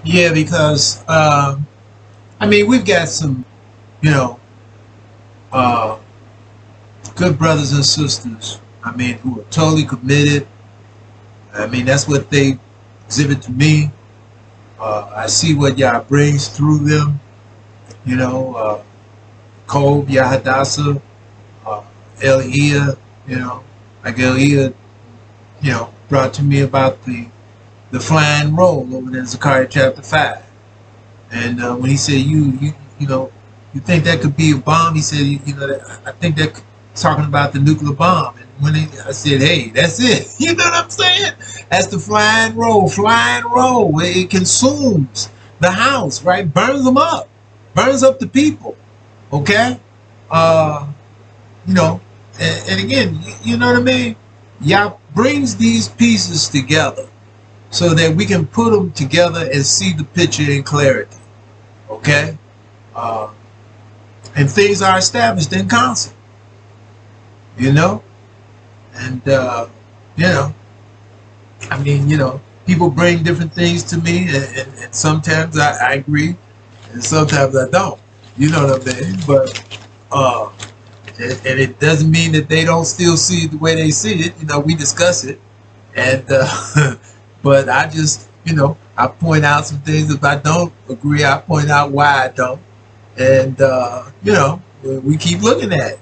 Yeah, because I mean, we've got some, you know, uh, good brothers and sisters. I mean, who are totally committed. I mean, that's what they exhibit to me. I see what Yah brings through them. You know, Kob, Yahadasa, Eliah, you know, like Eliah, you know, brought to me about the flying roll over there in Zechariah chapter 5. And when he said, you know, you think that could be a bomb? He said, you know, I think that talking about the nuclear bomb. And when I said, hey, that's it. You know what I'm saying? That's the flying roll, flying roll. It consumes the house, right? Burns them up, burns up the people. Okay, you know, and again, you know what I mean? Yah brings these pieces together so that we can put them together and see the picture in clarity. Okay, and things are established in concert. You know, and you know, I mean, you know, people bring different things to me, and sometimes I agree, and sometimes I don't. You know what I mean? But and it doesn't mean that they don't still see it the way they see it. You know, we discuss it, and but I just, you know, I point out some things. If I don't agree, I point out why I don't, and you know, we keep looking at it.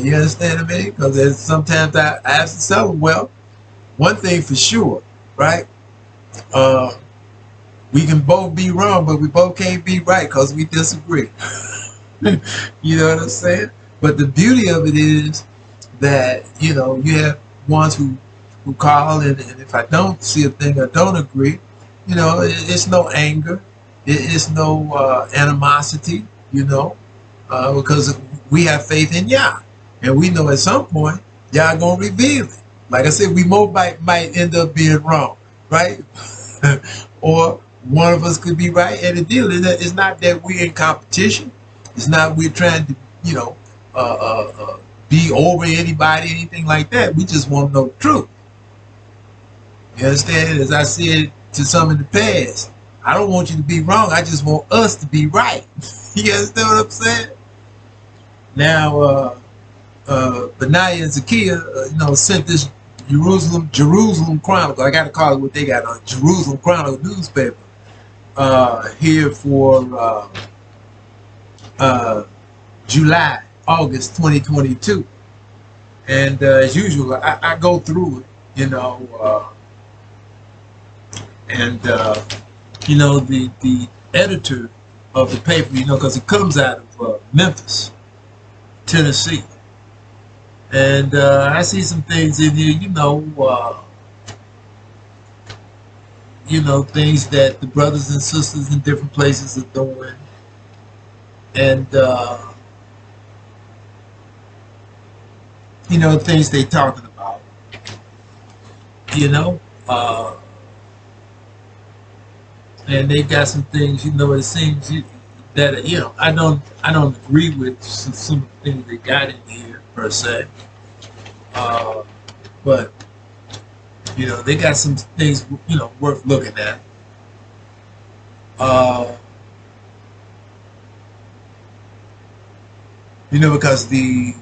You understand what I mean? Because sometimes I have to tell them, well, one thing for sure, right? We can both be wrong, but we both can't be right because we disagree. You know what I'm saying? But the beauty of it is that, you know, you have ones who call, and if I don't see a thing or don't agree, you know, it's no anger, it's no animosity, you know, because we have faith in Yah, and we know at some point Yah gonna reveal it. Like I said, we might end up being wrong, right? Or one of us could be right. And the deal is that it's not that we're in competition. It's not we're trying to, you know, be over anybody, anything like that. We just want to know the truth. You understand? As I said to some in the past, I don't want you to be wrong. I just want us to be right. You understand what I'm saying? Now, Benaiah and Zacchaeus, you know, sent this Jerusalem Chronicle. I got to call it what they got on Jerusalem Chronicle newspaper here for August 2022. And as usual, I go through it, you know, and you know, the editor of the paper, you know, because it comes out of Memphis, Tennessee. And I see some things in here, you know, things that the brothers and sisters in different places are doing. And, you know, things they talking about, you know, and they got some things, you know, it seems that, you know, I don't agree with some of the things they got in here per se. But, you know, they got some things, you know, worth looking at. You know, because the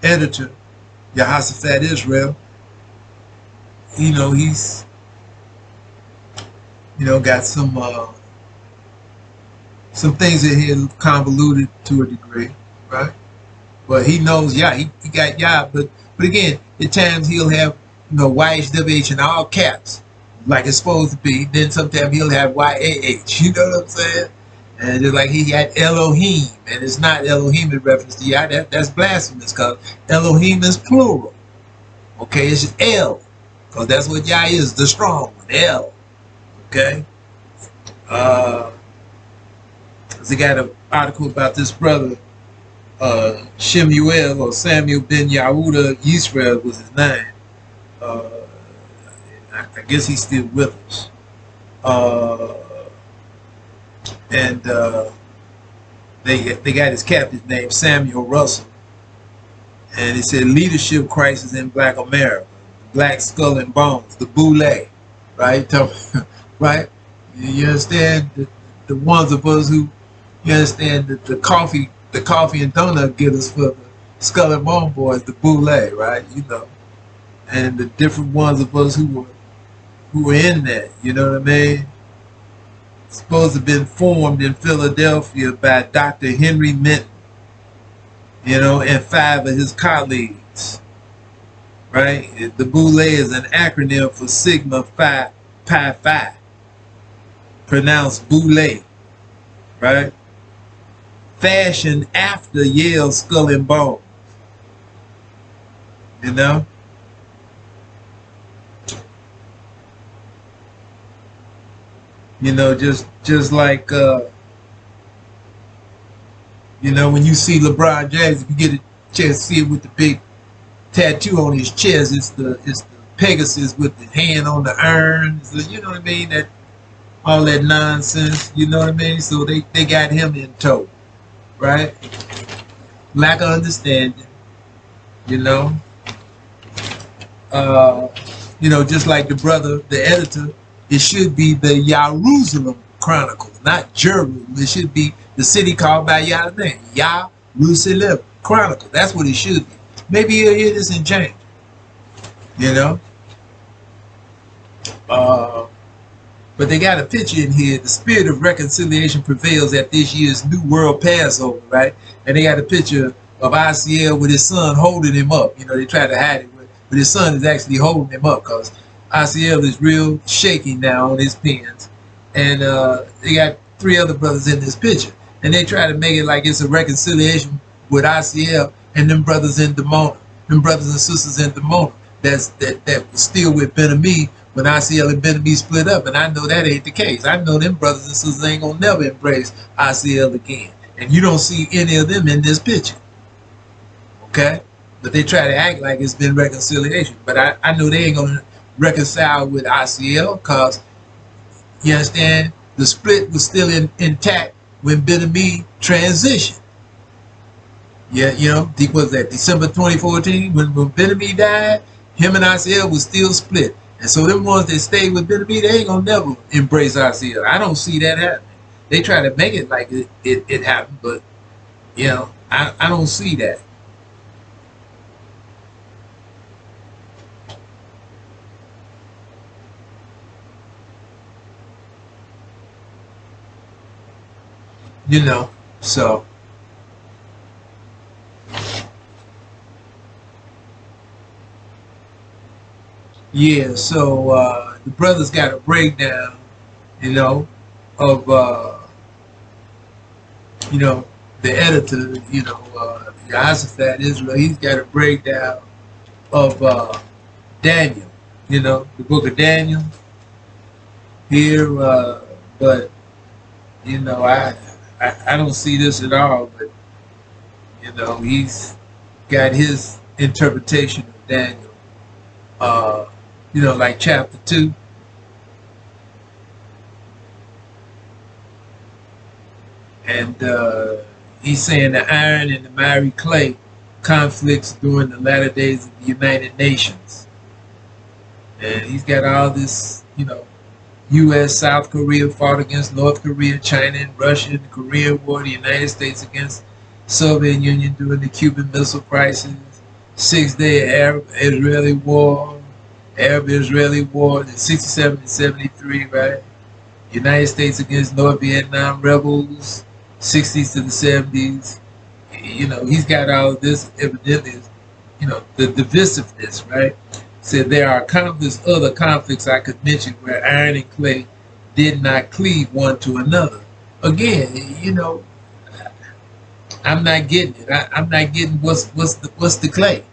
editor, YHWH Israel, you know, he's, you know, got some things in here convoluted to a degree, right? But he knows Yah, he got Yah, but again, at times he'll have, you know, YHWH in all caps, like it's supposed to be. Then sometimes he'll have YAH, you know what I'm saying? And just like he had Elohim, and it's not Elohim in reference to Yah, that's blasphemous, because Elohim is plural. Okay, it's just El, because that's what Yah is, the strong one, El. Okay? They got an article about this brother, Shemuel, or Samuel ben YHWH Yisrael was his name. I guess he's still with us. And they got his captain named Samuel Russell. And it said leadership crisis in Black America, Black Skull and Bones, the Boule, right? Right? You understand? The ones of us who, you understand, the coffee and donut getters for the Skull and Bone Boys, the boule, right? You know, and the different ones of us who were in that. You know what I mean? Supposed to have been formed in Philadelphia by Dr. Henry Minton, you know, and 5 of his colleagues, right? The boule is an acronym for Sigma Phi Pi Phi, pronounced boule, right? Fashioned after Yale's Skull and Bone, you know? You know, just like you know, when you see LeBron James, if you get a chance to see it with the big tattoo on his chest, it's the Pegasus with the hand on the urn. So, you know what I mean? That all that nonsense. You know what I mean? So they got him in tow, right? Lack of understanding. You know. You know, just like the brother, the editor, it should be the YHWH Chronicles, not Jerusalem. It should be the city called by Yah's name, YHWH Chronicles. That's what it should be. Maybe he'll hear this and change. You know? But they got a picture in here. The spirit of reconciliation prevails at this year's New World Passover, right? And they got a picture of ICL with his son holding him up. You know, they try to hide it, but his son is actually holding him up because ICL is real shaky now on his pens. And they got 3 other brothers in this picture. And they try to make it like it's a reconciliation with ICL and them brothers in Demona, them brothers and sisters in Demona that was still with Ben-Ami when ICL and Ben-Ami split up. And I know that ain't the case. I know them brothers and sisters ain't gonna never embrace ICL again. And you don't see any of them in this picture. Okay? But they try to act like it's been reconciliation. But I know they ain't gonna reconcile with ICL because, you understand, the split was still intact when Ben-Ami transitioned. Yeah, you know, was that December 2014 when Ben-Ami died, him and ICL was still split. And so them ones that stayed with Ben-Ami, they ain't gonna never embrace ICL. I don't see that happening. They try to make it like it happened, but you know, I don't see that. You know, so yeah, so the brothers got a breakdown, you know, of you know, the editor, you know, YHWH Israel, he's got a breakdown of Daniel, you know, the book of Daniel here, but you know, I don't see this at all, but you know, he's got his interpretation of Daniel. You know, like chapter 2. And he's saying the iron and the miry clay conflicts during the latter days of the United Nations. And he's got all this, you know, U.S., South Korea fought against North Korea, China and Russia in the Korean War, the United States against Soviet Union during the Cuban Missile Crisis, 6-day Arab-Israeli War, Arab-Israeli War in 67 and 73, right? United States against North Vietnam rebels, 60s to the 70s. You know, he's got all of this evidently, you know, the divisiveness, right? Said there are countless other conflicts I could mention where iron and clay did not cleave one to another. Again, you know, I'm not getting it. I'm not getting what's the clay,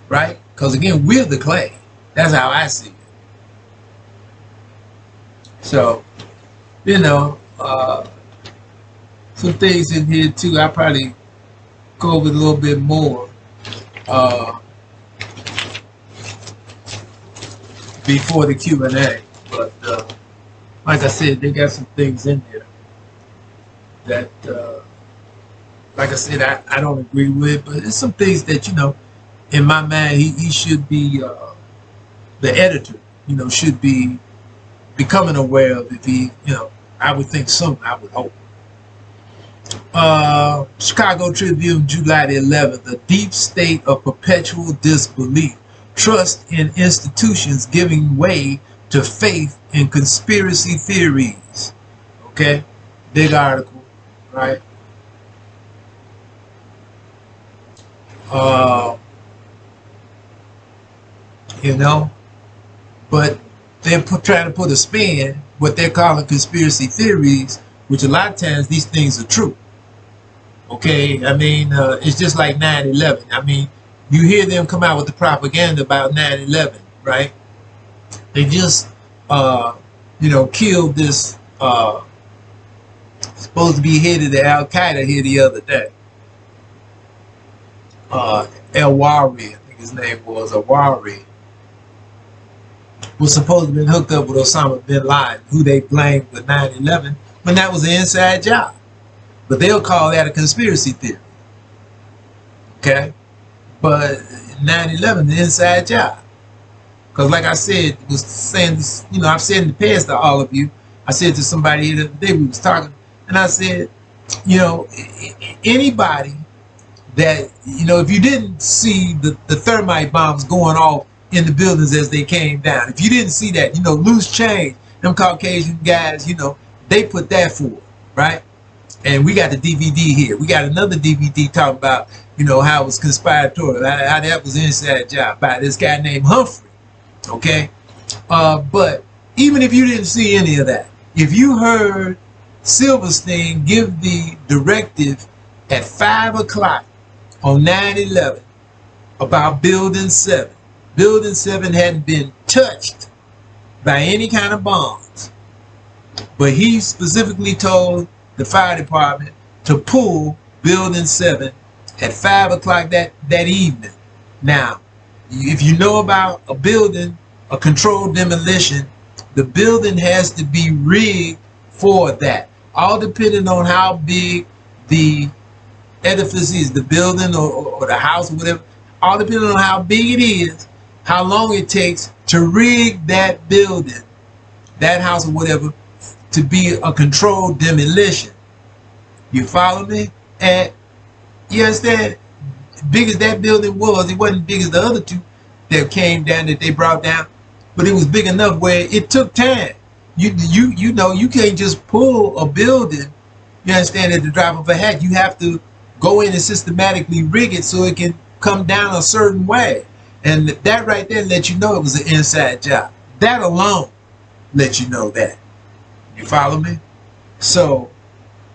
right? Because again, we're the clay. That's how I see it. So, you know, some things in here too. I probably go over a little bit more before the Q&A, but like I said, they got some things in there that, like I said, I don't agree with, but there's some things that, you know, in my mind, he should be, the editor, you know, should be becoming aware of if he, I would think soon, I would hope. Chicago Tribune, July the 11th, a deep state of perpetual disbelief, trust in institutions giving way to faith in conspiracy theories. Okay, big article, right? But they're trying to put a spin, what they're calling conspiracy theories, which a lot of times these things are true. Okay, I mean, it's just like 9/11. I mean, you hear them come out with the propaganda about 9/11, right? They just, killed this, supposed to be head of the Al-Qaeda here the other day. El-Wari, I think his name was, Awari, was supposed to have been hooked up with Osama bin Laden, who they blamed with 9/11, when that was an inside job. But they'll call that a conspiracy theory. Okay? But 9/11, the inside job. Because like I said, was saying, I've said in the past to all of you, I said to somebody the other day, we was talking, and I said, anybody that, if you didn't see the thermite bombs going off in the buildings as they came down, if you didn't see that, loose change, them Caucasian guys, they put that forward, right? And we got the DVD here. We got another DVD talking about, how it was conspiratorial, how that was an inside job by this guy named Humphrey. Okay? But even if you didn't see any of that, if you heard Silverstein give the directive at 5 o'clock on 9/11 about Building 7, Building 7 hadn't been touched by any kind of bombs. But he specifically told the fire department to pull Building 7 at 5 o'clock that evening. Now, if you know about a building, a controlled demolition, the building has to be rigged for that. All depending on how big the edifice is, the building or the house or whatever, all depending on how big it is, how long it takes to rig that building, that house or whatever, to be a controlled demolition. You follow me? And you understand? Big as that building was, it wasn't big as the other two that came down, that they brought down, but it was big enough where it took time. You can't just pull a building, you understand, at the drop of a hat. You have to go in and systematically rig it so it can come down a certain way. And that right there let you know it was an inside job. That alone let you know that. You follow me? So,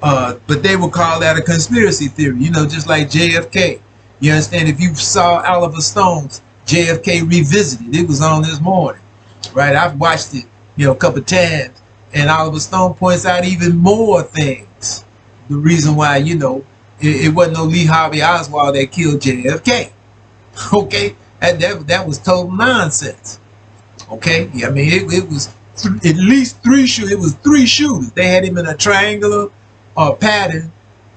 but they would call that a conspiracy theory, just like JFK. You understand? If you saw Oliver Stone's JFK Revisited, it was on this morning, right? I've watched it, a couple times, and Oliver Stone points out even more things. The reason why, it wasn't no Lee Harvey Oswald that killed JFK. Okay? That was total nonsense. Okay? I mean, it was at least 3 shooters. It was 3 shooters. They had him in a triangular pattern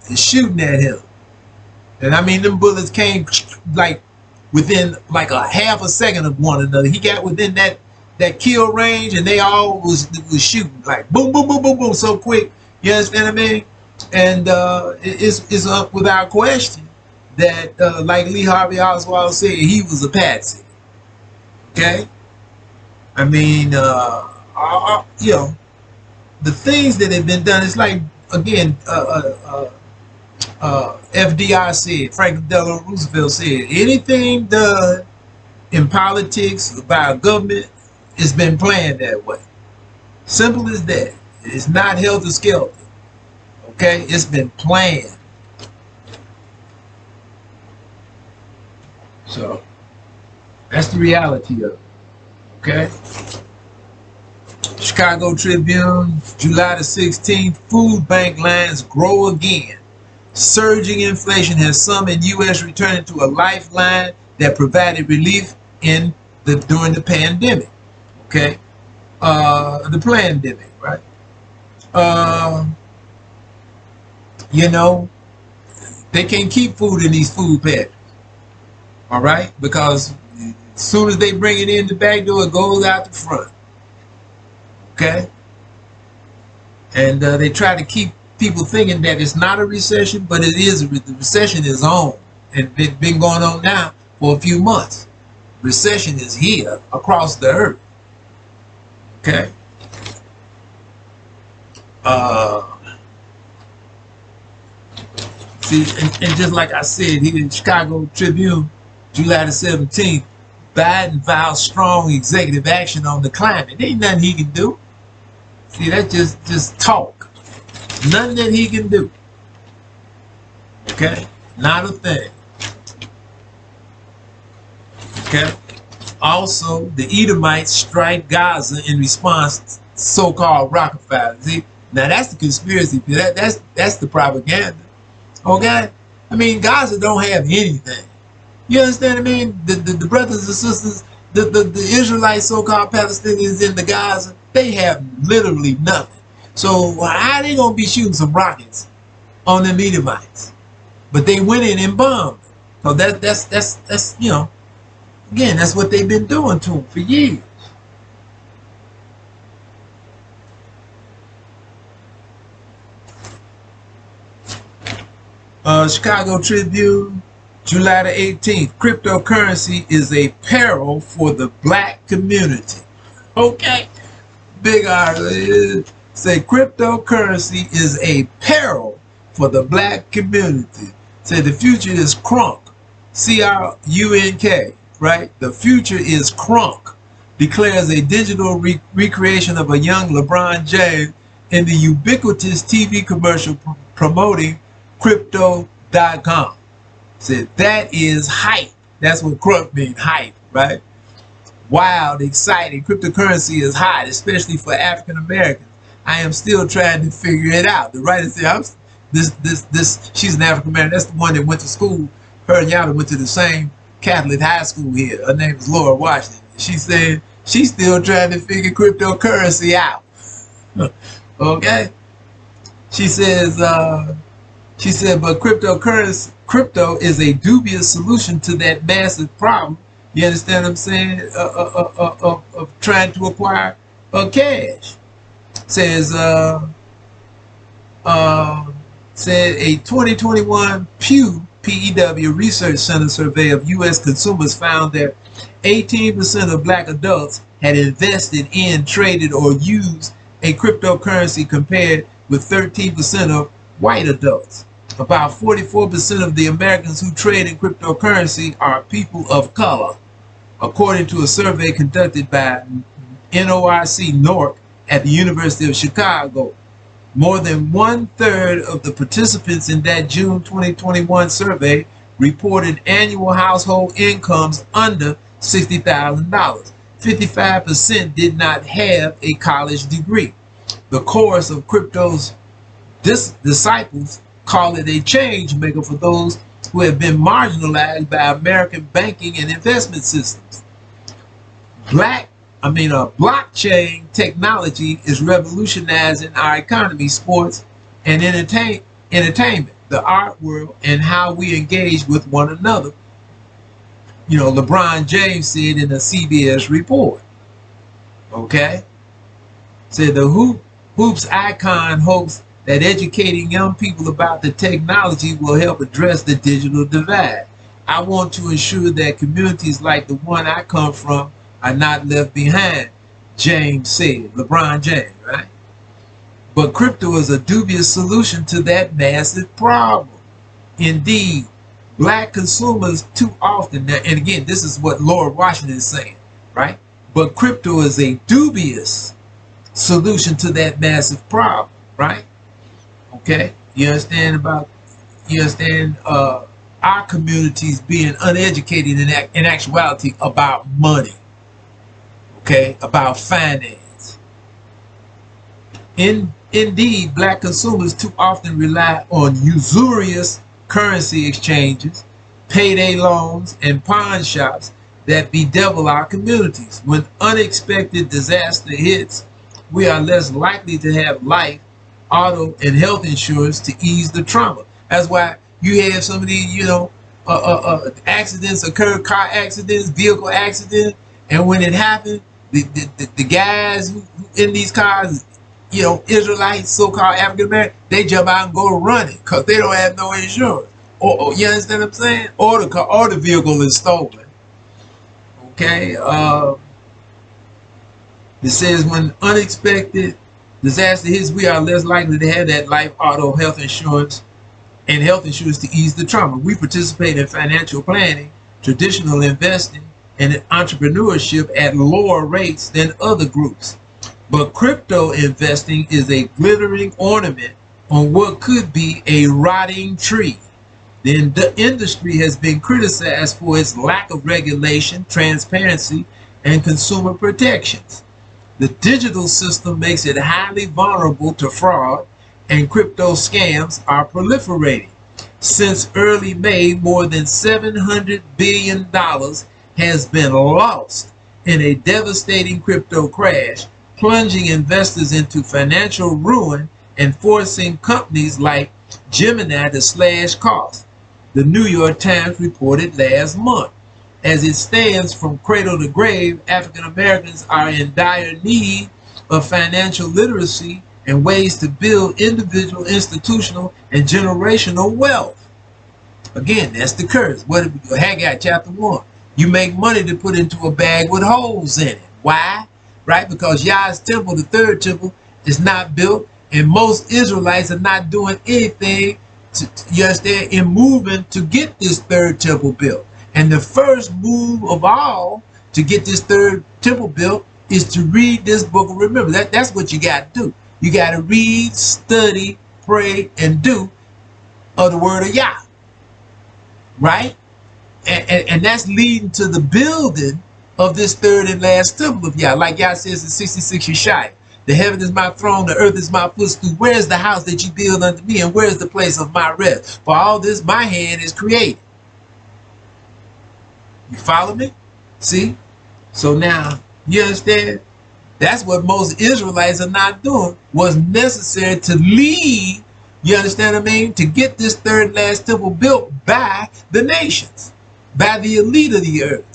and shooting at him. And I mean, them bullets came like within like a half a second of one another. He got within that kill range, and they all was shooting like boom, boom, boom, boom, boom, so quick. You understand what I mean? And it's without question that, like Lee Harvey Oswald said, he was a patsy. Okay? I mean, the things that have been done, it's like, again, FDR said, Franklin Delano Roosevelt said, anything done in politics by a government, it's been planned that way. Simple as that. It's not helter-skelter. Okay? It's been planned. So, that's the reality of it. Okay? Chicago Tribune, July the 16th, food bank lines grow again. Surging inflation has summoned U.S. returning to a lifeline that provided relief during the pandemic. Okay? The pandemic, right? They can't keep food in these food pantries. All right? Because as soon as they bring it in the back door, it goes out the front. Okay? And they try to keep people thinking that it's not a recession, but it is. The recession is on, and it's been going on now for a few months. Recession is here across the earth. Okay? See, and just like I said here in Chicago Tribune, July the 17th, Biden vows strong executive action on the climate. There ain't nothing he can do. See, that's just talk. Nothing that he can do. Okay? Not a thing. Okay? Also, the Edomites strike Gaza in response to so-called rocket fire. See, now that's the conspiracy. That's the propaganda. Okay? I mean, Gaza don't have anything. You understand what I mean? The brothers and sisters, the Israelites, so-called Palestinians in the Gaza, they have literally nothing. So how they gonna be shooting some rockets on them Edomites? But they went in and bombed. So that's you know, again, that's what they've been doing to them for years. Chicago Tribune, July the 18th. Cryptocurrency is a peril for the black community. Okay? Big article. Say cryptocurrency is a peril for the black community. Say the future is crunk. C-R-U-N-K. Right? The future is crunk. Declares a digital recreation of a young LeBron James in the ubiquitous TV commercial promoting crypto.com. Said that is hype. That's what crunk means, hype, right? Wild, exciting. Cryptocurrency is hot, especially for African Americans. I am still trying to figure it out. The writer said, she's an African American. That's the one that went to school. Her and Yada went to the same Catholic high school here. Her name is Laura Washington. She said she's still trying to figure cryptocurrency out. Okay? She says, but crypto is a dubious solution to that massive problem. You understand what I'm saying? Of trying to acquire cash. Says said a 2021 Pew Research Center survey of U.S. consumers found that 18% of black adults had invested in, traded, or used a cryptocurrency compared with 13% of white adults. About 44% of the Americans who trade in cryptocurrency are people of color, according to a survey conducted by NORC Newark at the University of Chicago. More than 1/3 of the participants in that June 2021 survey reported annual household incomes under $60,000. 55% did not have a college degree. The chorus of crypto's disciples call it a change maker for those who have been marginalized by American banking and investment systems. Blockchain technology is revolutionizing our economy, sports, and entertainment, the art world, and how we engage with one another. You know, LeBron James said in a CBS report. Okay? Said the Hoops icon hopes that educating young people about the technology will help address the digital divide. I want to ensure that communities like the one I come from are not left behind, James said. LeBron James, right? But crypto is a dubious solution to that massive problem. Indeed, black consumers too often, and again, this is what Laura Washington is saying, right? But crypto is a dubious solution to that massive problem, right? Okay, you understand our communities being uneducated in actuality about money, okay, about finance. Indeed, black consumers too often rely on usurious currency exchanges, payday loans, and pawn shops that bedevil our communities. When unexpected disaster hits, we are less likely to have life, auto, and health insurance to ease the trauma. That's why you have some of these, accidents occur, car accidents, vehicle accidents, and when it happens, The guys who in these cars, you know, Israelites, so-called African American, they jump out and go to running because they don't have no insurance. Or you understand what I'm saying? Or the car, or the vehicle is stolen. Okay. It says when unexpected disaster hits, we are less likely to have that life, auto, health insurance, and health insurance to ease the trauma. We participate in financial planning, traditional investing, and entrepreneurship at lower rates than other groups. But crypto investing is a glittering ornament on what could be a rotting tree. The industry has been criticized for its lack of regulation, transparency, and consumer protections. The digital system makes it highly vulnerable to fraud, and crypto scams are proliferating. Since early May, more than $700 billion has been lost in a devastating crypto crash, plunging investors into financial ruin and forcing companies like Gemini to slash costs, the New York Times reported last month. As it stands, from cradle to grave, African Americans are in dire need of financial literacy and ways to build individual, institutional, and generational wealth. Again, that's the curse. What Haggai chapter 1. You make money to put into a bag with holes in it. Why? Right? Because Yah's temple, the third temple, is not built, and most Israelites are not doing anything in moving to get this third temple built. And the first move of all to get this third temple built is to read this book. Remember, that's what you got to do. You got to read, study, pray, and do of the word of Yah. Right? And that's leading to the building of this third and last temple of Yah. Like Yah says in 66 Yeshaya, the heaven is my throne, the earth is my footstool. Where is the house that you build unto me, and where is the place of my rest? For all this my hand is created. You follow me? See? So now, you understand? That's what most Israelites are not doing. What's necessary to lead, you understand what I mean? To get this third and last temple built by the nations, by the elite of the earth.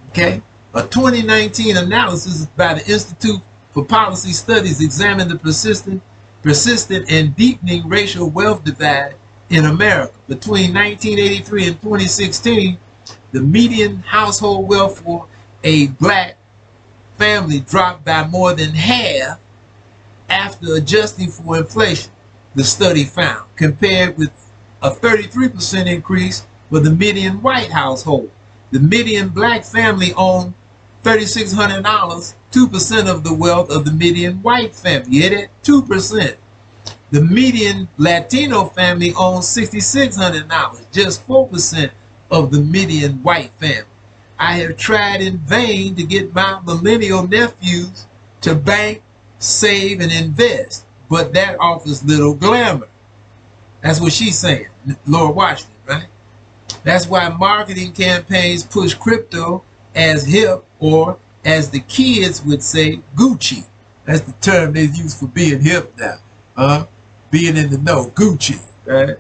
Okay? A 2019 analysis by the Institute for Policy Studies examined the persistent and deepening racial wealth divide in America. Between 1983 and 2016, the median household wealth for a black family dropped by more than half after adjusting for inflation, the study found, compared with a 33% increase for the median white household. The median black family owned $3,600, 2% of the wealth of the median white family. You hear that? 2%. The median Latino family owns $6,600, just 4% of the median white family. I have tried in vain to get my millennial nephews to bank, save, and invest, but that offers little glamour. That's what she's saying, Lord Washington, right? That's why marketing campaigns push crypto as hip, or as the kids would say, Gucci. That's the term they use for being hip now. Being in the know, Gucci, right?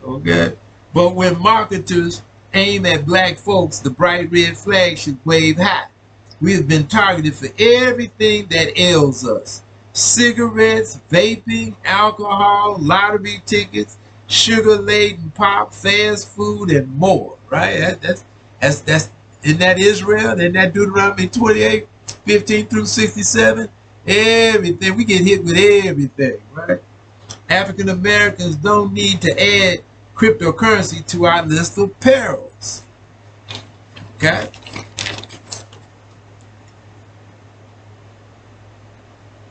Okay. But when marketers aim at black folks, the bright red flag should wave high. We have been targeted for everything that ails us. Cigarettes, vaping, alcohol, lottery tickets, sugar-laden pop, fast food, and more, right? That's in that Israel, in that Deuteronomy 28, 15 through 67, everything. We get hit with everything, right? African Americans don't need to add cryptocurrency to our list of perils. Okay?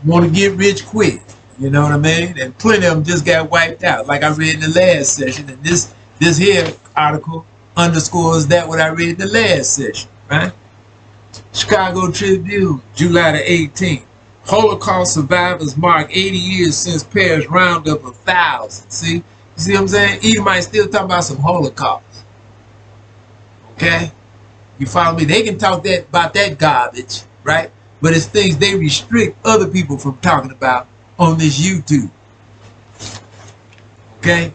Want to get rich quick, you know what I mean? And plenty of them just got wiped out, like I read in the last session. And this here article underscores that what I read in the last session, right? Chicago Tribune, July the 18th. Holocaust survivors mark 80 years since Paris roundup of thousands. See? You see what I'm saying? Edomites still talking about some Holocaust. Okay? You follow me? They can talk about that garbage, right? But it's things they restrict other people from talking about on this YouTube. Okay?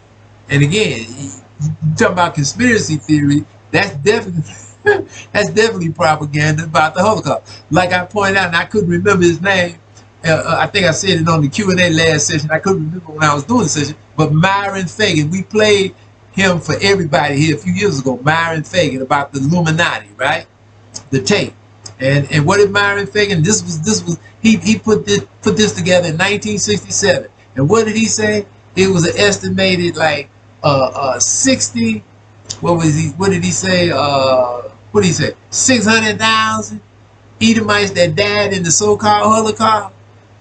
And again, you talk about conspiracy theory, that's definitely That's definitely propaganda about the Holocaust. Like I pointed out, and I couldn't remember his name. I think I said it on the Q&A last session. I couldn't remember when I was doing the session. But Myron Fagan, we played him for everybody here a few years ago. Myron Fagan about the Illuminati, right? The tape. And what did Myron Fagan? He put this together in 1967. And what did he say? It was an estimated like 60. What did he say? What did he say? 600,000 Edomites that died in the so-called Holocaust.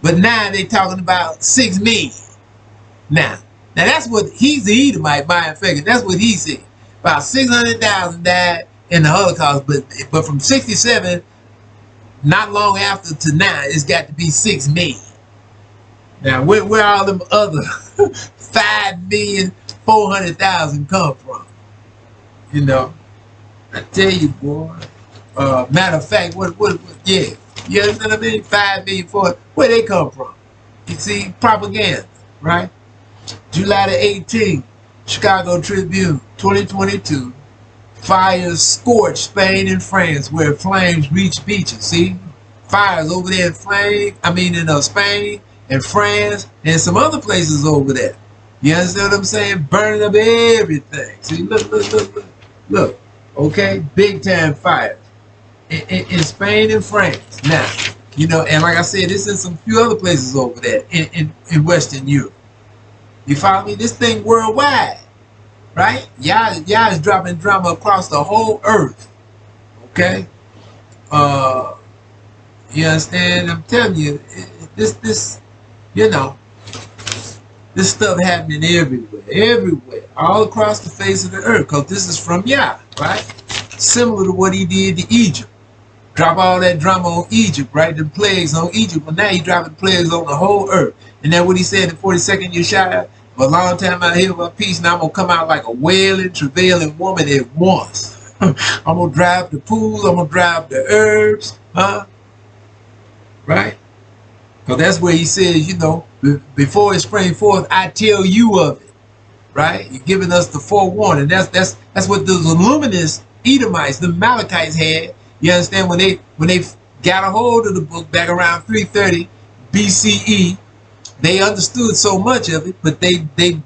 But now they're talking about 6 million. Now that's what he's the Edomite, Myron Fagan. That's what he said. About 600,000 died in the Holocaust, but from 67, not long after to now, it's got to be 6 million. Now where all them other 5,400,000 come from? You know, I tell you, boy. Matter of fact, yeah, you understand what I mean? 5 million for where they come from? You see, propaganda, right? July the 18th, Chicago Tribune, 2022. Fires scorch Spain and France where flames reach beaches. See, fires over there in Spain and France and some other places over there. You understand what I'm saying? Burning up everything. See, look. Okay, big time fires in Spain and France. Now, you know, and like I said, this is some few other places over there in Western Europe. You follow me? This thing worldwide. Right? Y'all is dropping drama across the whole earth. Okay? You understand? I'm telling you, this, you know, this stuff happening everywhere, all across the face of the earth, because this is from Yah, right? Similar to what he did to Egypt. Drop all that drama on Egypt, right? The plagues on Egypt, but now he dropping plagues on the whole earth. And then what he said in 42nd Yeshaya, for a long time out here about peace, now I'm going to come out like a wailing, travailing woman at once. I'm going to drive the pools, I'm going to drive the herbs, huh? Right? Because that's where he says, you know, before it sprang forth, I tell you of it. Right? You're giving us the forewarning. That's what those luminous Edomites, the Malachites had. You understand? When they got a hold of the book back around 330 BCE, they understood so much of it, but they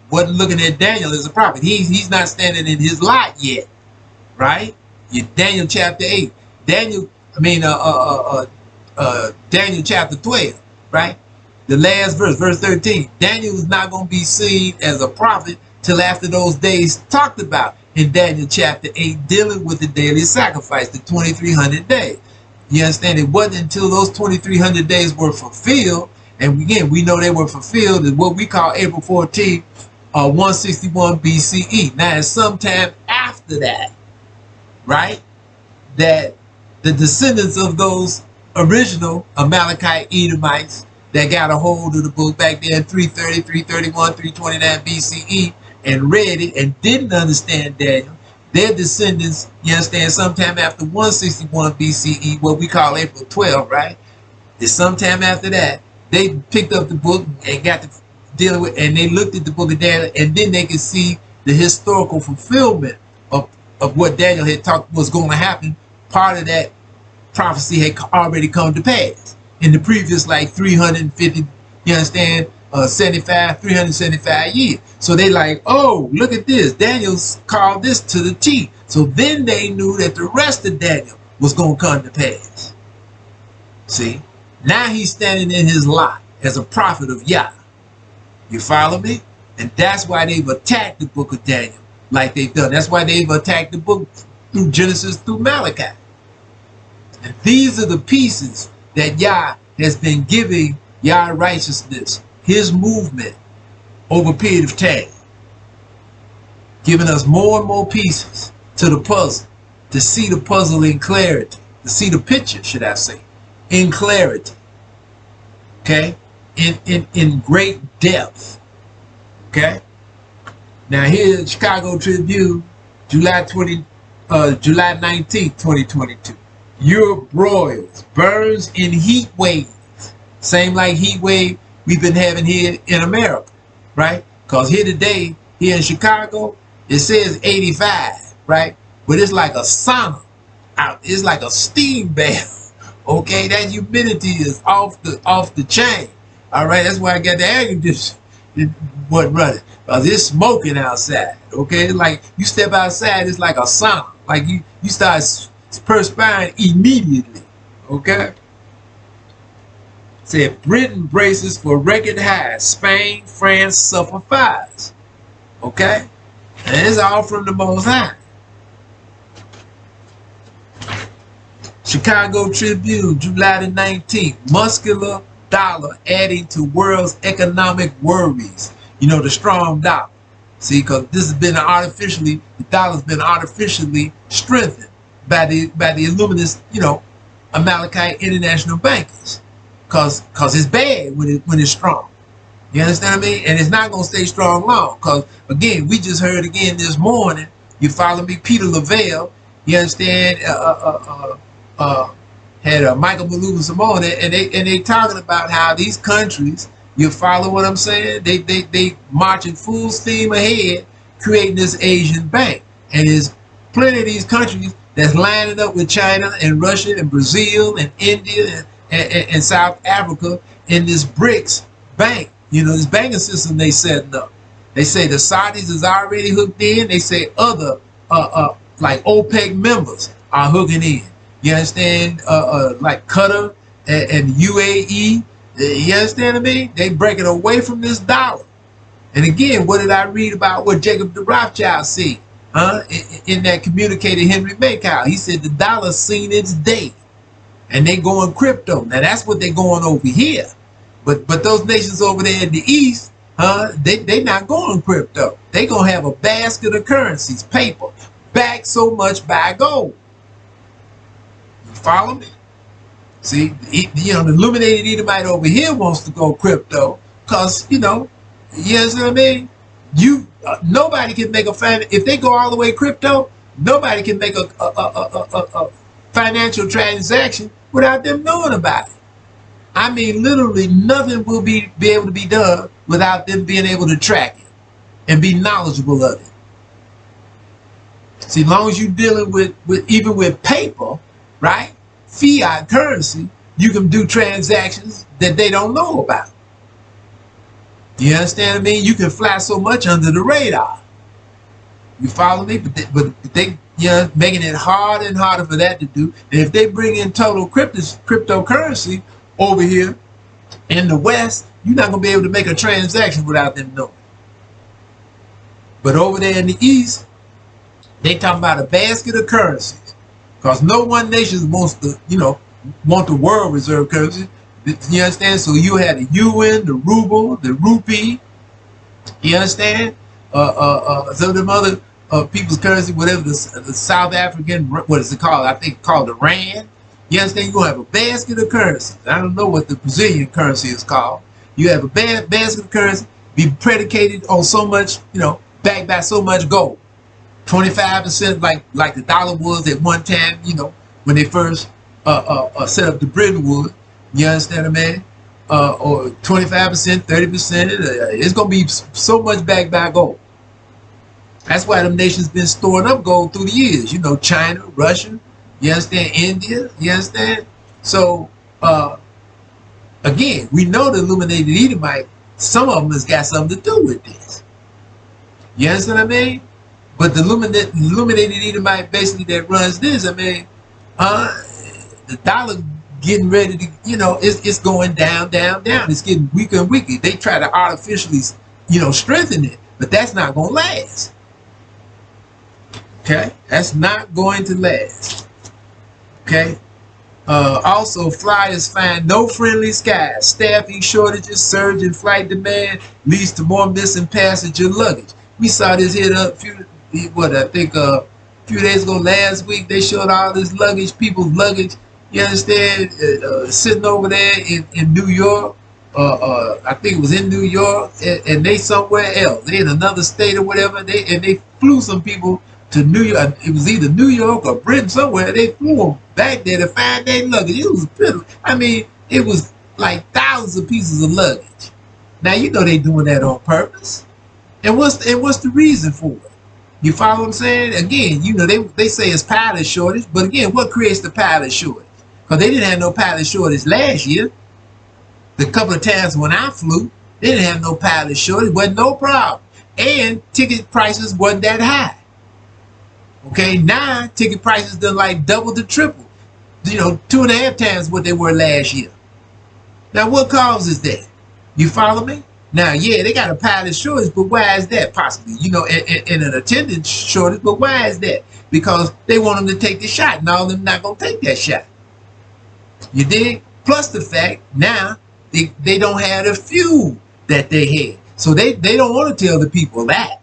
wasn't looking at Daniel as a prophet. He's not standing in his lot yet, right? Daniel chapter 8, Daniel chapter 12, right? The last verse 13. Daniel is not going to be seen as a prophet till after those days talked about in Daniel chapter 8, dealing with the daily sacrifice, the 2300 days. You understand? It wasn't until those 2300 days were fulfilled. And again, we know they were fulfilled in what we call April 14, 161 BCE. Now, it's sometime after that, right, that the descendants of those original Amalekite Edomites that got a hold of the book back there in 330, 331, 329 BCE and read it and didn't understand Daniel, their descendants, you understand, sometime after 161 BCE, what we call April 12, right, is sometime after that, they picked up the book and got to dealing with, and they looked at the book of Daniel, and then they could see the historical fulfillment of what Daniel had talked was going to happen. Part of that prophecy had already come to pass in the previous like 350, you understand, 375 years. So they like, oh, look at this. Daniel's called this to the T. So then they knew that the rest of Daniel was going to come to pass. See? Now he's standing in his lot as a prophet of Yah. You follow me? And that's why they've attacked the book of Daniel like they've done. That's why they've attacked the book through Genesis through Malachi. And these are the pieces that Yah has been giving Yah righteousness, his movement, over a period of time. Giving us more and more pieces to the puzzle, to see the puzzle in clarity, to see the picture, should I say, in clarity, okay, in great depth, okay. Now here's Chicago Tribune, July 19th, 2022. Europe broils, burns in heat waves, same like heat wave we've been having here in America, right? Because here today, here in Chicago, it says 85, right? But it's like a sauna It's like a steam bath. Okay, that humidity is off the chain. All right, that's why I got the air conditioner wasn't running, because it's smoking outside. Okay, like you step outside, it's like a sauna. Like you start perspiring immediately. Okay. Said Britain braces for record highs. Spain, France suffer fires. Okay, and it's all from the Most High. Chicago Tribune, July the 19th. Muscular dollar adding to world's economic worries. You know, the strong dollar. See, because this has been the dollar's been artificially strengthened by the Illuminist, you know, Amalekite international bankers. Cause it's bad when it's strong. You understand what I mean? And it's not gonna stay strong long. Cause again, we just heard again this morning. You follow me, Peter Lavelle. You understand? Had Michael Maluma Simone, and they talking about how these countries, you follow what I'm saying? They marching full steam ahead, creating this Asian bank, and there's plenty of these countries that's lining up with China and Russia and Brazil and India and South Africa in this BRICS bank. You know, this banking system they setting up. They say the Saudis is already hooked in. They say other like OPEC members are hooking in. You understand? Like Qatar and UAE. You understand what I mean? They breaking away from this dollar. And again, what did I read about what Jacob the Rothschild said? In that communicated Henry Maycow. He said the dollar's seen its day. And they going crypto. Now that's what they going over here. But those nations over there in the East, they not going crypto. They gonna have a basket of currencies, paper, backed so much by gold. You follow me? See, you know, the illuminated Edomite over here wants to go crypto because, you know what I mean? Nobody can make if they go all the way crypto, nobody can make a financial transaction without them knowing about it. I mean, literally nothing will be able to be done without them being able to track it and be knowledgeable of it. See, as long as you're dealing with even with paper, right? Fiat currency, you can do transactions that they don't know about. You understand what I mean? You can fly so much under the radar. You follow me? But they making it harder and harder for that to do. And if they bring in total cryptocurrency over here in the West, you're not going to be able to make a transaction without them knowing. But over there in the East, they talking about a basket of currencies. Because no one nation wants to, want the world reserve currency. You understand? So you had the UN, the ruble, the rupee. You understand? Some of them other people's currency, whatever the South African, what is it called? I think called the rand. You understand? You're going to have a basket of currencies. I don't know what the Brazilian currency is called. You have a basket of currency, be predicated on so much, backed by so much gold. 25% like the dollar was at one time, when they first set up the Bretton Woods. You understand what I mean? Or 25%, 30%. It's going to be so much backed by gold. That's why them nations been storing up gold through the years. China, Russia, you understand, India, you understand? So, again, we know the illuminated Edomite, some of them has got something to do with this. You understand what I mean? But the illuminated Edomite basically that runs this, I mean, the dollar getting ready to, it's going down, down, down. It's getting weaker and weaker. They try to artificially, strengthen it, but that's not going to last. Okay? That's not going to last. Okay? Also, flyers find no friendly skies. Staffing shortages, surge in flight demand leads to more missing passenger luggage. We saw this here a few days ago, last week. They showed all this luggage, people's luggage, you understand, sitting over there in New York. I think it was in New York, and they somewhere else. They in another state or whatever. They flew some people to New York. It was either New York or Britain, somewhere. They flew them back there to find their luggage. It was pitiful. I mean, it was like thousands of pieces of luggage. Now they doing that on purpose. And what's the reason for it? You follow what I'm saying? Again, you know, they say it's pilot shortage, but again, what creates the pilot shortage? Because they didn't have no pilot shortage last year. The couple of times when I flew, they didn't have no pilot shortage, wasn't no problem. And ticket prices wasn't that high. Okay, now ticket prices done like double to triple. You know, 2.5 times what they were last year. Now what causes that? You follow me? Now, yeah, they got a pilot shortage, but why is that? Possibly, you know, and an attendance shortage, but why is that? Because they want them to take the shot, and all of them not going to take that shot. You dig? Plus the fact, now, they don't have the fuel that they had. So they don't want to tell the people that.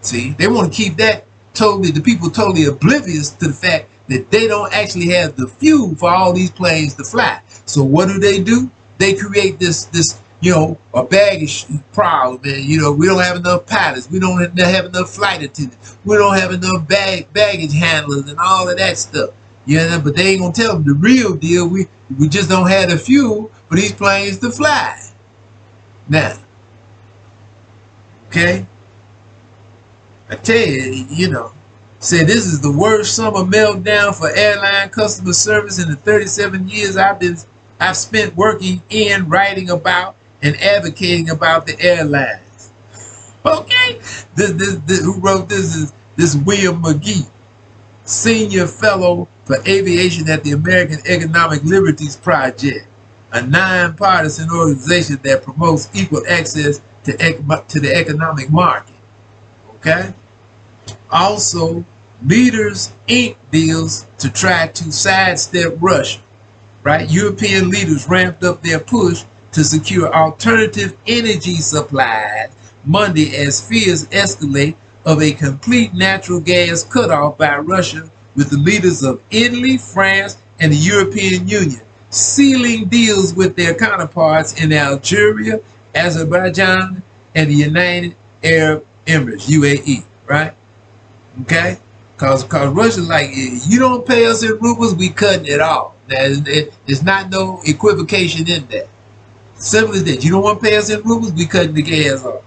See, they want to keep that the people totally oblivious to the fact that they don't actually have the fuel for all these planes to fly. So what do? They create this, you know, a baggage problem, man. You know, we don't have enough pilots. We don't have enough flight attendants. We don't have enough baggage handlers and all of that stuff. You know, but they ain't gonna tell them the real deal. We just don't have the fuel for these planes to fly. Now, okay, I tell you, you know, said this is the worst summer meltdown for airline customer service in the 37 years I've spent working in, writing about, and advocating about the airlines. Okay, this who wrote this is William McGee, Senior Fellow for Aviation at the American Economic Liberties Project, a nonpartisan organization that promotes equal access to the economic market. Okay. Also, Leaders Inc. deals to try to sidestep Russia. Right? European leaders ramped up their push to secure alternative energy supplies Monday as fears escalate of a complete natural gas cutoff by Russia, with the leaders of Italy, France, and the European Union sealing deals with their counterparts in Algeria, Azerbaijan, and the United Arab Emirates, UAE, right? Okay? Because Russia's like, if you don't pay us in rubles, we cutting it off. Now, there's not no equivocation in that. Simple as that. You don't want to pay us in rubles, we cutting the gas off.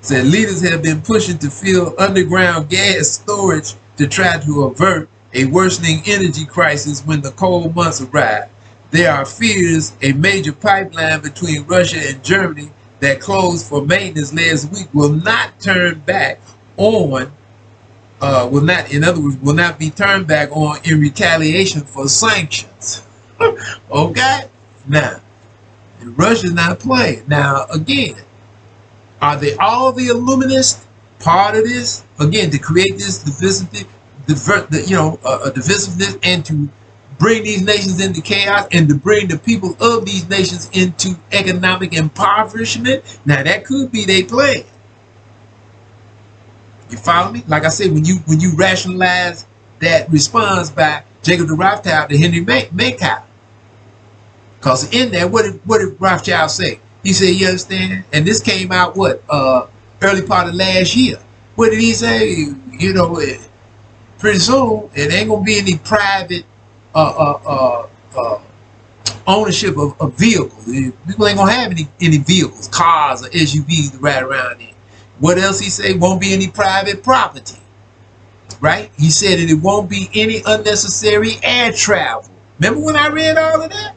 Said leaders have been pushing to fill underground gas storage to try to avert a worsening energy crisis when the cold months arrive. There are fears a major pipeline between Russia and Germany that closed for maintenance last week will not turn back on, will not be turned back on in retaliation for sanctions. Okay? Now, Russia's not playing. Now, again, are they all the Illuminists part of this? Again, to create this divisiveness, divisiveness, and to bring these nations into chaos, and to bring the people of these nations into economic impoverishment. Now, that could be their plan. You follow me? Like I said, when you rationalize that response by Jacob the Rothschild to Henry Maycow, because in there, what did Rothschild say? He said, you understand? And this came out early part of last year. What did he say? You know, pretty soon it ain't gonna be any private ownership of vehicles. People ain't gonna have any vehicles, cars or SUVs to ride around in. What else he said? Won't be any private property, right? He said that it won't be any unnecessary air travel. Remember when I read all of that?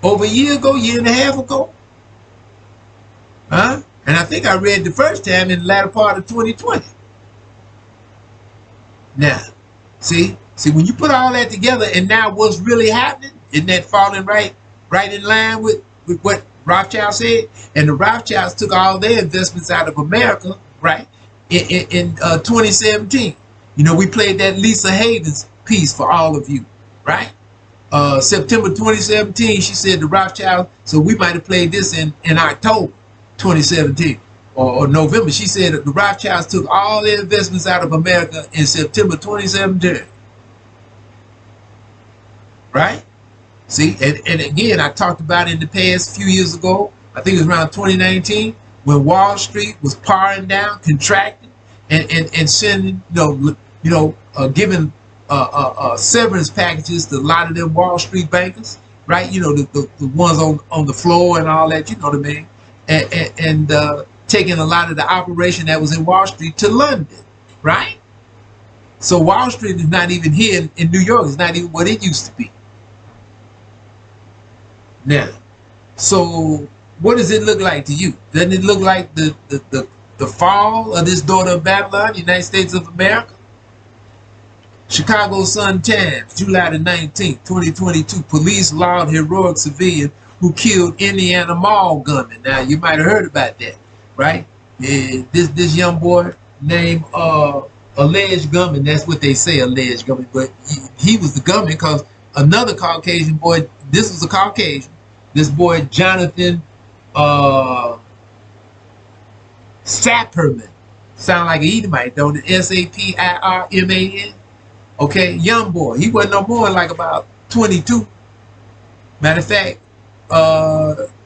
Over a year and a half ago? Huh? And I think I read the first time in the latter part of 2020. Now, see, when you put all that together, and now what's really happening, isn't that falling right in line with what Rothschild said? And the Rothschilds took all their investments out of America, right, in 2017. You know, we played that Lisa Havens piece for all of you, right? September 2017, she said the Rothschild, so we might have played this in October 2017 or November. She said that the Rothschilds took all their investments out of America in September 2017. Right? See, and again, I talked about it in the past few years ago, I think it was around 2019, when Wall Street was powering down, contracting, and sending, giving severance packages to a lot of them Wall Street bankers, right? You know, the ones on the floor and all that, you know what I mean? And taking a lot of the operation that was in Wall Street to London, right? So Wall Street is not even here in New York. It's not even what it used to be. Now, so what does it look like to you? Doesn't it look like the fall of this daughter of Babylon, United States of America? Chicago Sun-Times, July the 19th, 2022. Police laud heroic civilian who killed Indiana mall gunman. Now, you might have heard about that, right? This young boy named alleged gunman. That's what they say, alleged gunman. But he was the gunman because another Caucasian boy, this was a Caucasian, this boy Jonathan Sapperman. Sound like an Edomite, don't it? Sapirman. Okay, young boy. He wasn't no more like about 22. Matter of fact,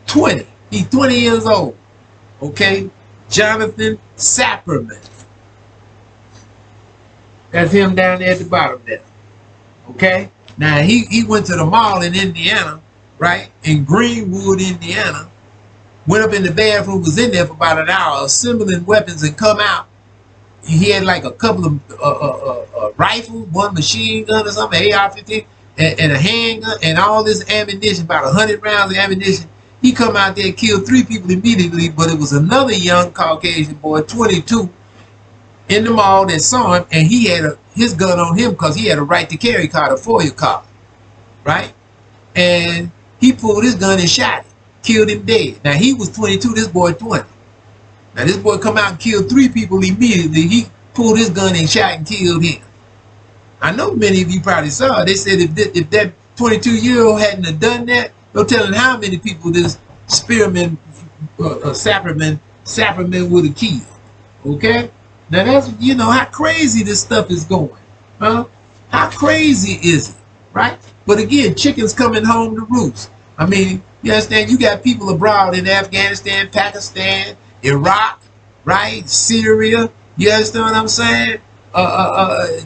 20. He's 20 years old. Okay, Jonathan Sapperman. That's him down there at the bottom there. Okay, now he went to the mall in Indiana, right? In Greenwood, Indiana. Went up in the bathroom, was in there for about an hour, assembling weapons, and come out. He had like a couple of rifles, one machine gun or something, AR-15, and a handgun, and all this ammunition, about 100 rounds of ammunition. He come out there and killed 3 people immediately, but it was another young Caucasian boy, 22, in the mall that saw him, and he had his gun on him because he had a right to carry card, a FOIA card, right? And he pulled his gun and shot him, killed him dead. Now, he was 22, this boy 20. Now, this boy come out and killed 3 people immediately. He pulled his gun and shot and killed him. I know many of you probably saw it. They said if that 22-year-old hadn't have done that, no telling how many people this Sapperman would have killed. Okay? Now, that's, you know, how crazy this stuff is going. Huh? How crazy is it? Right? But again, chickens coming home to roost. I mean, you understand? You got people abroad in Afghanistan, Pakistan, Iraq, right? Syria. You understand what I'm saying?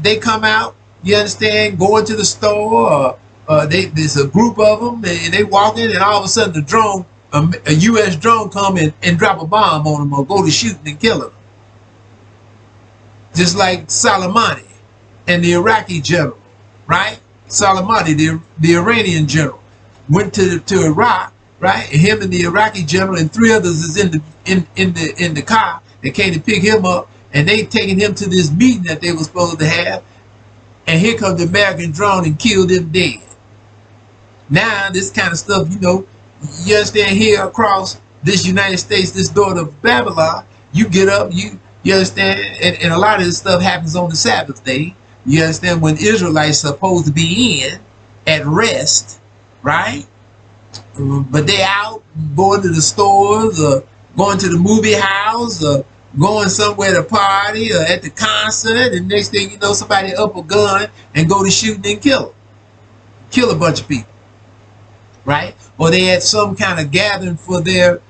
They come out, you understand, going to the store. There's a group of them, and they walk in, and all of a sudden the drone, a U.S. drone come and drop a bomb on them or go to shooting and kill them. Just like Soleimani and the Iraqi general, right? Soleimani, the Iranian general, went to Iraq, right? Him and the Iraqi general and 3 others is in the car. They came to pick him up, and they taking him to this meeting that they were supposed to have. And here comes the American drone and killed them dead. Now, this kind of stuff, you know, you understand, here across this United States, this daughter of Babylon, you get up, you understand, and a lot of this stuff happens on the Sabbath day. You understand, when Israelites are supposed to be in at rest, right? But they out going to the stores, or going to the movie house, or going somewhere to party, or at the concert, and next thing you know, somebody up a gun and go to shooting and kill a bunch of people, right? Or they had some kind of gathering for their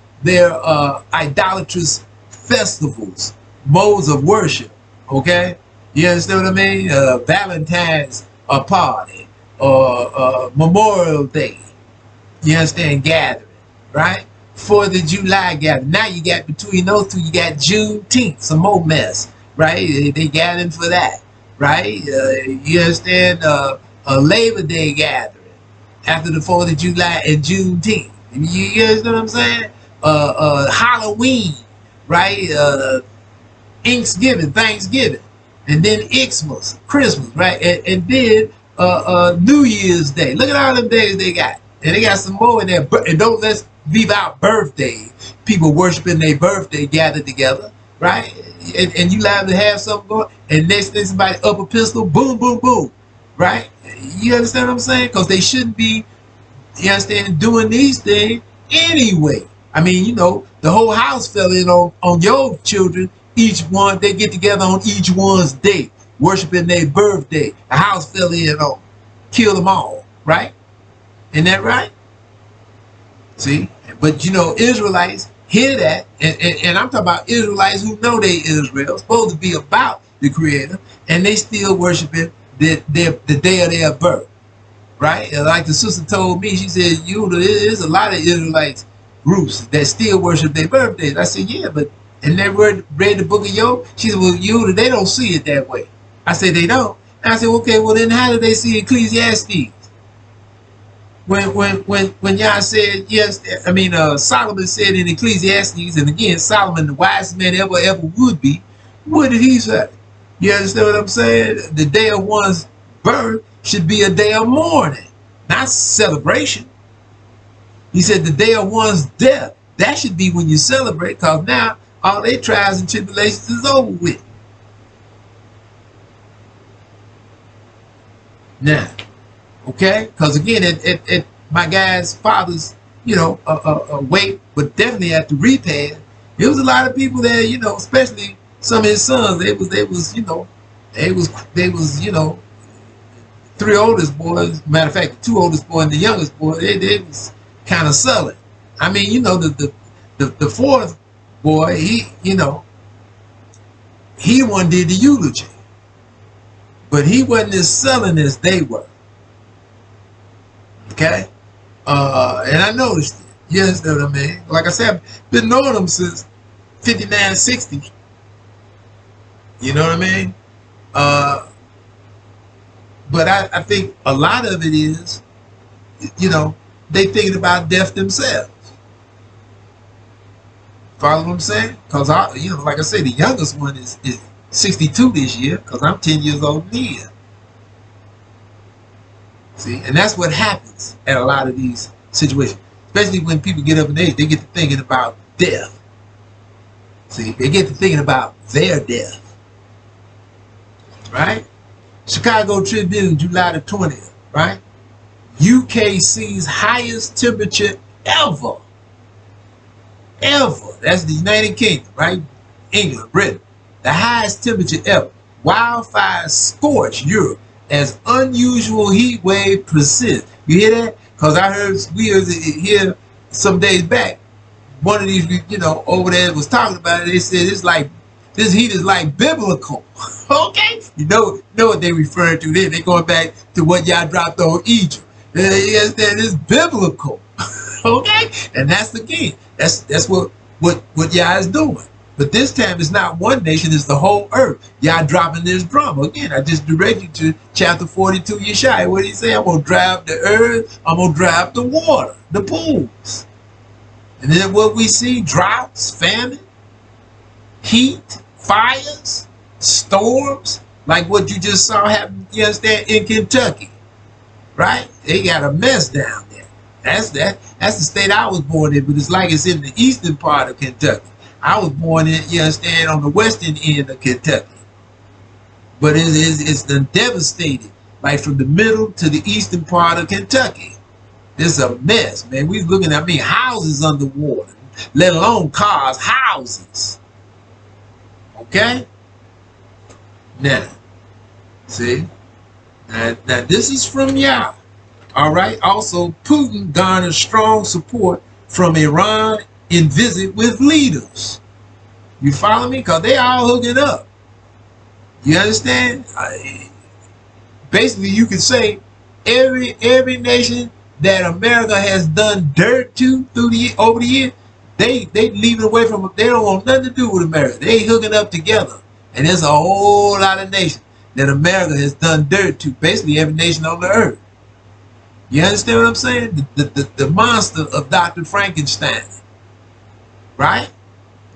idolatrous festivals, modes of worship. Okay, you understand what I mean? Valentine's party, or Memorial Day. You understand, gathering, right? 4th of July gathering. Now you got, between those two, you got Juneteenth, some more mess, right? They gathering for that, right? You understand, a Labor Day gathering after the 4th of July and Juneteenth. You understand what I'm saying? Halloween, right? Thanksgiving, and then Xmas, Christmas, right? And then New Year's Day. Look at all them days they got. And they got some more in there. And don't let's leave out birthdays. People worshiping their birthday gathered together, right? And you liable to have something going, and next thing somebody up a pistol, boom, boom, boom, right? You understand what I'm saying? Because they shouldn't be, you understand, doing these things anyway. I mean, you know, the whole house fell in on your children. Each one, they get together on each one's day, worshiping their birthday. The house fell in on, kill them all, right? Isn't that right? See? But you know, Israelites hear that, and I'm talking about Israelites who know they Israel, supposed to be about the Creator, and they still worshiping the day of their birth, right? And like the sister told me, she said, there's a lot of Israelites groups that still worship their birthdays. I said, yeah, but And they read the book of Job. She said, well, Yehudah, they don't see it that way. I said, they don't. And I said, okay, well then how do they see Ecclesiastes? When y'all said, yes, I mean, Solomon said in Ecclesiastes, and again, Solomon, the wisest man ever would be, what did he say? You understand what I'm saying? The day of one's birth should be a day of mourning, not celebration. He said the day of one's death, that should be when you celebrate, because now all their trials and tribulations is over with. Now, okay, because again, at my guy's father's, you know, wake, but definitely at the repast, there was a lot of people there, you know, especially some of his sons. They was, you know, you know, three oldest boys. Matter of fact, the two oldest boys and the youngest boy, they was kind of sullen. I mean, you know, the fourth boy, he, you know, he one did the eulogy, but he wasn't as sullen as they were. Okay, and I noticed it. You understand what I mean? Like I said, I've been knowing them since 59, 60. You know what I mean? But I think a lot of it is, you know, they thinking about death themselves. Follow what I'm saying? Because I, you know, like I said, the youngest one is 62 this year, because I'm 10 years older than he is. See, and that's what happens at a lot of these situations, especially when people get up in age, they get to thinking about death. See, they get to thinking about their death. Right? Chicago Tribune, July the 20th, right? UK sees highest temperature ever. Ever. That's the United Kingdom, right? England, Britain. The highest temperature ever. Wildfires scorch Europe as unusual heat wave persists. You hear that? Because I heard, we heard here some days back, one of these, you know, over there was talking about it. They said it's like, this heat is like biblical. Okay? You know what they referring to then. They going back to what y'all dropped on Egypt. Yes, that is biblical. Okay? And that's the key. That's what y'all is doing. But this time it's not one nation, it's the whole earth. Y'all dropping this drama. Again, I just direct you to chapter 42, Yeshaya. What did he say? I'm going to dry up the earth. I'm going to dry up the water, the pools. And then what we see, droughts, famine, heat, fires, storms, like what you just saw happen, you understand, in Kentucky. Right? They got a mess down there. That's the state I was born in, but it's like it's in the eastern part of Kentucky. I was born in, you understand, on the western end of Kentucky. But it's done devastated, like from the middle to the eastern part of Kentucky. It's a mess, man. We looking at, houses underwater, let alone cars, houses. Okay? Now, see? Now this is from Yah. All right? Also, Putin garnered strong support from Iran in visit with leaders. You follow me? Because they all hooking up. You understand? Basically, you could say every nation that America has done dirt to over the years, they leave it away from them. They don't want nothing to do with America. They hooking up together. And there's a whole lot of nations that America has done dirt to. Basically, every nation on the earth. You understand what I'm saying? The monster of Dr. Frankenstein. Right?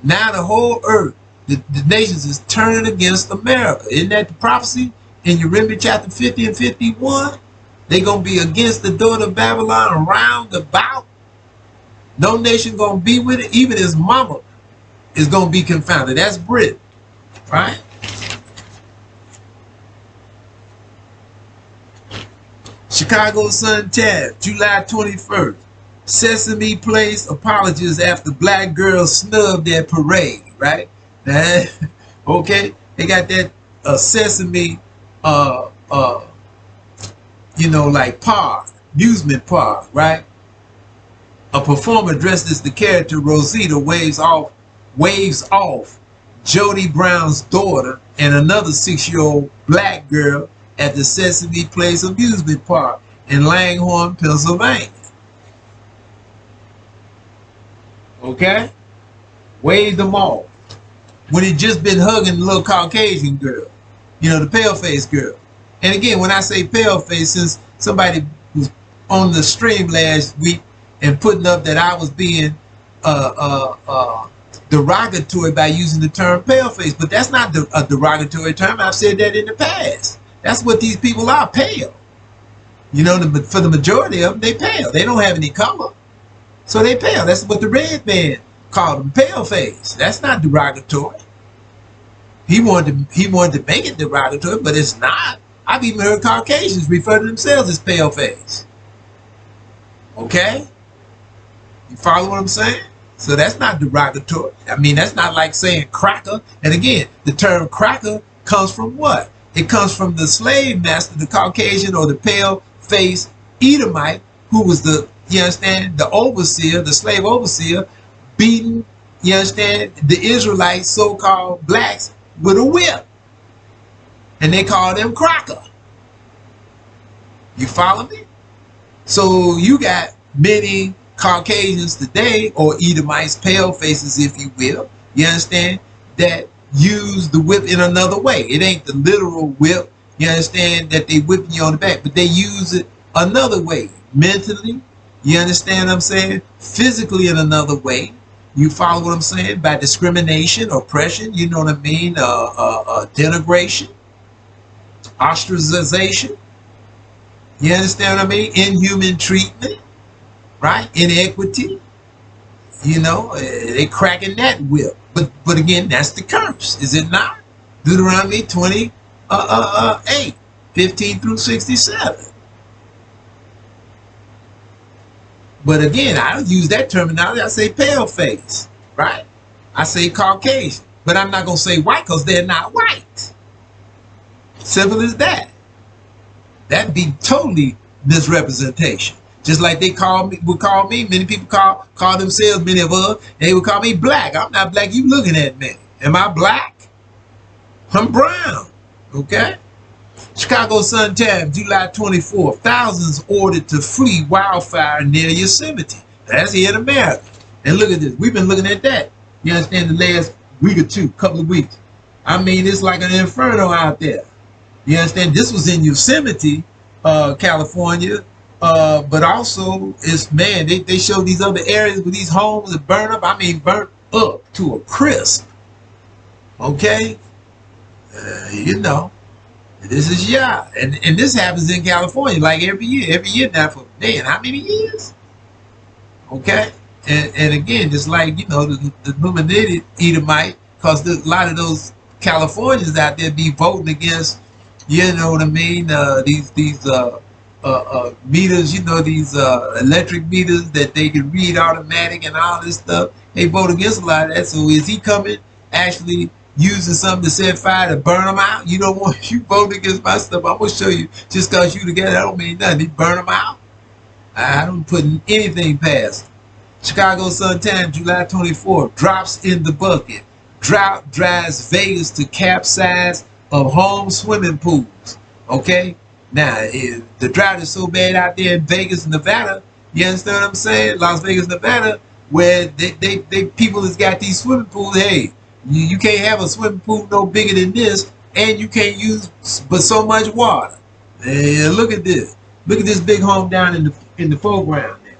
Now the whole earth, the nations is turning against America. Isn't that the prophecy in Jeremiah chapter 50 and 51? They're going to be against the daughter of Babylon round about. No nation going to be with it. Even his mama is going to be confounded. That's Britain. Right? Chicago Sun-Times, July 21st. Sesame Place apologies after black girls snubbed at parade, right? Okay, they got that Sesame, you know, like park, amusement park, right? A performer dressed as the character Rosita waves off Jody Brown's daughter and another 6-year-old black girl at the Sesame Place amusement park in Langhorne, Pennsylvania. Okay? Wave them off. when he just been hugging the little Caucasian girl, you know, the pale-faced girl. And again, when I say pale-face, since somebody was on the stream last week and putting up that I was being derogatory by using the term pale-face, but that's not a derogatory term. I've said that in the past. That's what these people are, pale. You know, for the majority of them, they pale. They don't have any color, so they pale. That's what the red man called them, pale-face. That's not derogatory. He wanted to make it derogatory, but it's not. I've even heard Caucasians refer to themselves as pale-face. Okay? You follow what I'm saying? So that's not derogatory. I mean, that's not like saying cracker. And again, the term cracker comes from what? It comes from the slave master, the Caucasian or the pale-faced Edomite, who was the, you understand, the overseer, the slave overseer, beating, you understand, the Israelites, so-called blacks, with a whip. And they call them cracker. You follow me? So you got many Caucasians today, or Edomites, pale faces, if you will, you understand, that use the whip in another way. It ain't the literal whip, you understand, that they whipping you on the back, but they use it another way, mentally, you understand what I'm saying, physically in another way. You follow what I'm saying? By discrimination, oppression, you know what I mean, denigration, ostracization, you understand what I mean, inhuman treatment, right? Inequity, you know, they cracking that whip. But again, that's the curse, is it not? Deuteronomy 28, 15 through 67. But again, I don't use that terminology. I say pale face, right? I say Caucasian, but I'm not gonna say white because they're not white. Simple as that. That'd be totally misrepresentation. Just like they would call me, many people call themselves, many of us, they would call me black. I'm not black, you looking at me. Am I black? I'm brown, okay? Chicago Sun-Times, July 24th, thousands ordered to flee wildfire near Yosemite. That's here in America. And look at this, we've been looking at that. You understand, the last week or two, couple of weeks. I mean, it's like an inferno out there. You understand, this was in Yosemite, California. But also, it's, man, they show these other areas where these homes that burn up. I mean, burnt up to a crisp. Okay? You know, this is, yeah. And this happens in California like every year. Every year now for, man, how many years? Okay? And again, just like, you know, the illuminated Edomite, because a lot of those Californians out there be voting against, you know what I mean, these meters, you know, these electric meters that they can read automatic and all this stuff. They vote against a lot of that. So is he coming actually using something to set fire to burn them out? You don't want, you vote against my stuff, I'm gonna show you. Just because you together, that don't mean nothing. He burn them out. I don't put anything past. Chicago Sun-Times, July 24th, drops in the bucket. Drought drives Vegas to capsize of home swimming pools. Okay? Now, the drought is so bad out there in Vegas, Nevada, you understand what I'm saying? Las Vegas, Nevada, where they people that's got these swimming pools, hey, you can't have a swimming pool no bigger than this, and you can't use but so much water. And look at this. Look at this big home down in the foreground there,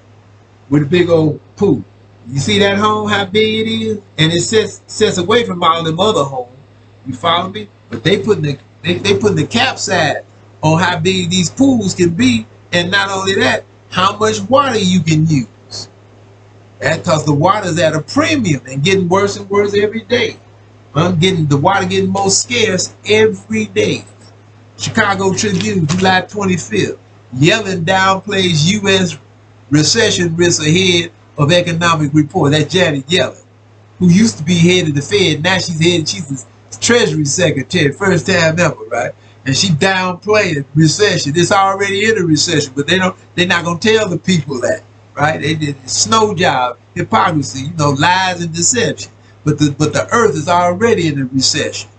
with a big old pool. You see that home, how big it is? And it sets away from all them other homes. You follow me? But they putting the cap side on how big these pools can be, and not only that, how much water you can use. That's because the water's at a premium and getting worse and worse every day. The water getting more scarce every day. Chicago Tribune, July 25th. Yellen downplays U.S. recession risks ahead of economic report. That's Janet Yellen, who used to be head of the Fed. Now she's the Treasury Secretary, first time ever, right? And she downplayed recession. It's already in a recession, but they're not gonna tell the people that, right? They did a snow job, hypocrisy, you know, lies and deception. But the earth is already in a recession.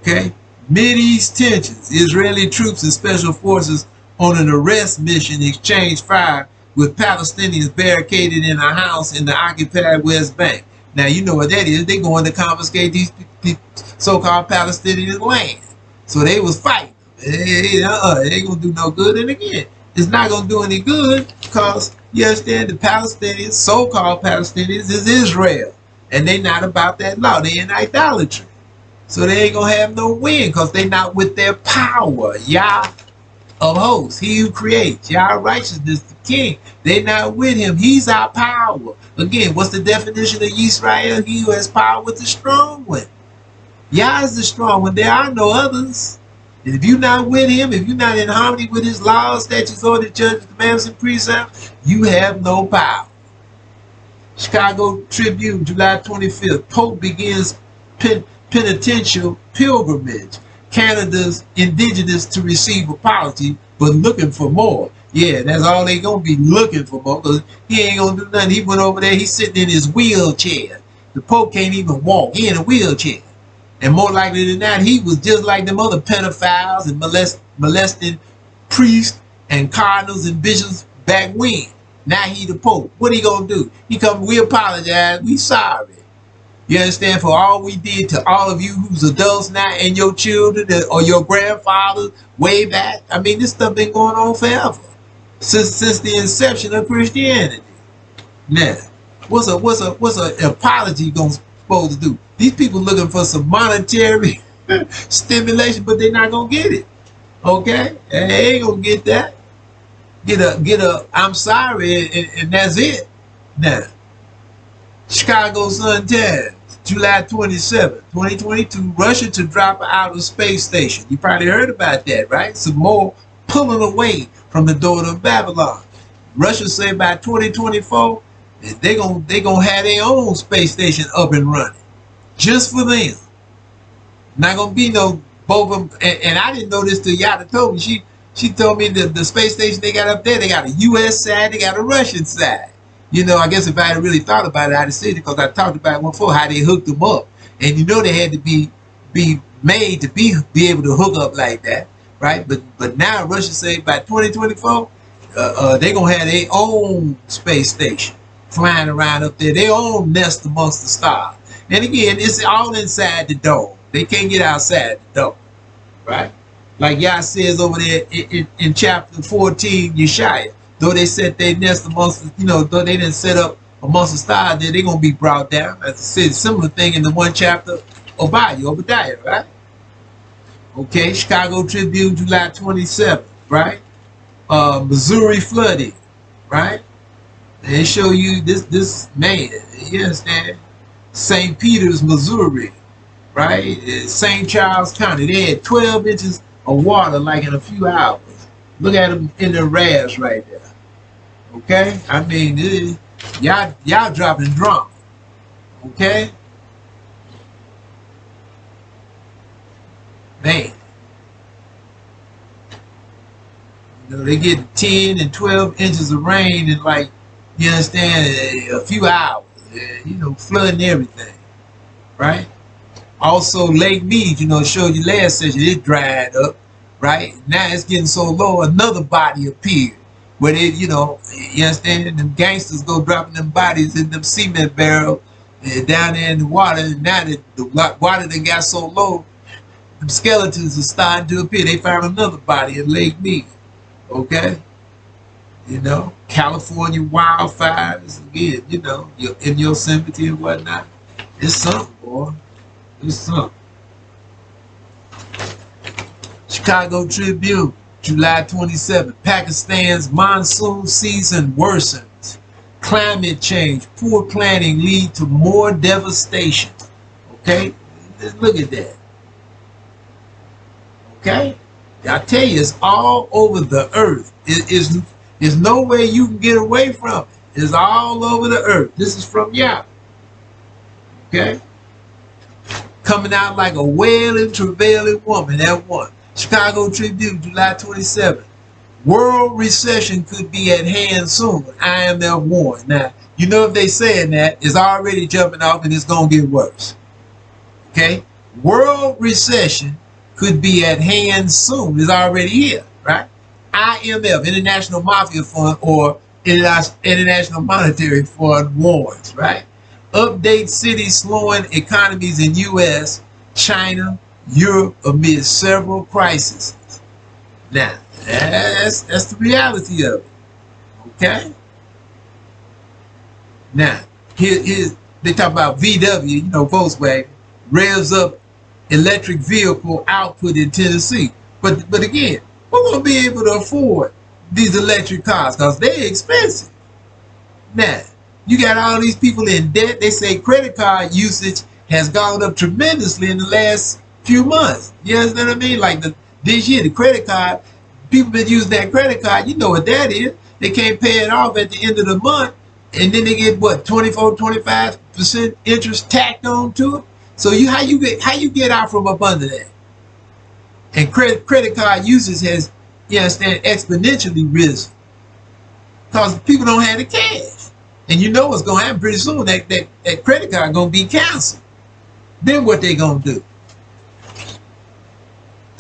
Okay? Mideast tensions. Israeli troops and special forces on an arrest mission exchange fire with Palestinians barricaded in a house in the occupied West Bank. Now, you know what that is. They going to confiscate these so-called Palestinian land. So they was fighting. It ain't going to do no good. And again, it's not going to do any good because, you understand, the Palestinians, so-called Palestinians, is Israel. And they not about that law. They in idolatry. So they ain't going to have no win because they not with their power. Yah of hosts, he who creates, Yah righteousness, the king. They not with him. He's our power. Again, what's the definition of Yisrael? He who has power with the strong one. Yah is the strong one. There are no others. And if you're not with him, if you're not in harmony with his laws, statutes, orders, judgments, commandments, and precepts, you have no power. Chicago Tribune, July 25th. Pope begins penitential pilgrimage. Canada's indigenous to receive apology, but looking for more. Yeah, that's all they gonna be, looking for more, because he ain't gonna do nothing. He went over there, he's sitting in his wheelchair. The Pope can't even walk. He in a wheelchair. And more likely than not, he was just like them other pedophiles and molesting priests and cardinals and bishops back when. Now he the Pope. What he gonna do? He come, we apologize, we sorry. You understand? For all we did to all of you who's adults now and your children or your grandfathers way back. I mean, this stuff been going on forever. Since the inception of Christianity. Now, what's a apology supposed to do? These people looking for some monetary stimulation, but they're not gonna get it. Okay? They ain't gonna get that. Get a I'm sorry, and that's it. Now, Chicago Sun-Times, July 27, 2022, Russia to drop out of space station. You probably heard about that, right? Some more pulling away from the daughter of Babylon. Russia say by 2024, they gonna have their own space station up and running. Just for them. Not gonna be no both of them. And I didn't know this till Yada told me. She told me that the space station they got up there, they got a US side, they got a Russian side. You know, I guess if I had really thought about it, I'd have said it, because I talked about it before, how they hooked them up. And you know they had to be made to be able to hook up like that, right? But now Russia say by 2024, they're going to have their own space station flying around up there, their own nest amongst the stars. And again, it's all inside the dome. They can't get outside the dome, right? Like Yah says over there in chapter 14, Yeshaya. Though they set their nest amongst, though they didn't set up amongst the stars, they're going to be brought down. As I said, similar thing in the one chapter, Obadiah, right? Okay, Chicago Tribune, July 27th, right? Missouri flooding, right? They show you this man, you understand? St. Peter's, Missouri, right? St. Charles County, they had 12 inches of water like in a few hours. Look at them in the rags right there. Okay? I mean, y'all dropping drunk. Okay? Man. They get 10 and 12 inches of rain in, like, you understand, a few hours. Flooding everything. Right? Also, Lake Mead, showed you last session, it dried up. Right? Now it's getting so low, another body appeared. Where they, you understand, them gangsters go dropping them bodies in them cement barrels down there in the water. And now that the water done got so low, them skeletons are starting to appear. They found another body in Lake Mead. Okay? California wildfires, again, in Yosemite and whatnot. It's something, boy. It's something. Chicago Tribune, July 27th. Pakistan's monsoon season worsens. Climate change, poor planning lead to more devastation. Okay? Look at that. Okay? I tell you, it's all over the earth. There's no way you can get away from it. It's all over the earth. This is from Yah. Okay? Coming out like a wailing, travailing woman, that one. Chicago Tribune, July 27th. World recession could be at hand soon. IMF warned. Now, if they saying that, it's already jumping off and it's going to get worse. Okay? World recession could be at hand soon. It's already here, right? IMF, International Mafia Fund, or International Monetary Fund warns, right? Update cities slowing economies in U.S., China, Europe amid several crises. Now, that's the reality of it. Okay? Now, here's they talk about VW, you know, Volkswagen, revs up electric vehicle output in Tennessee. But again, we're going to be able to afford these electric cars because they're expensive. Now, you got all these people in debt. They say credit card usage has gone up tremendously in the last few months. You understand what I mean? Like this year, the credit card, people been using that credit card. You know what that is. They can't pay it off at the end of the month. And then they get what, 24, 25% interest tacked on to it. So how you get out from up under that? And credit card usage has, you understand, exponentially risen because people don't have the cash. And you know what's going to happen pretty soon. That credit card going to be canceled. Then what they going to do?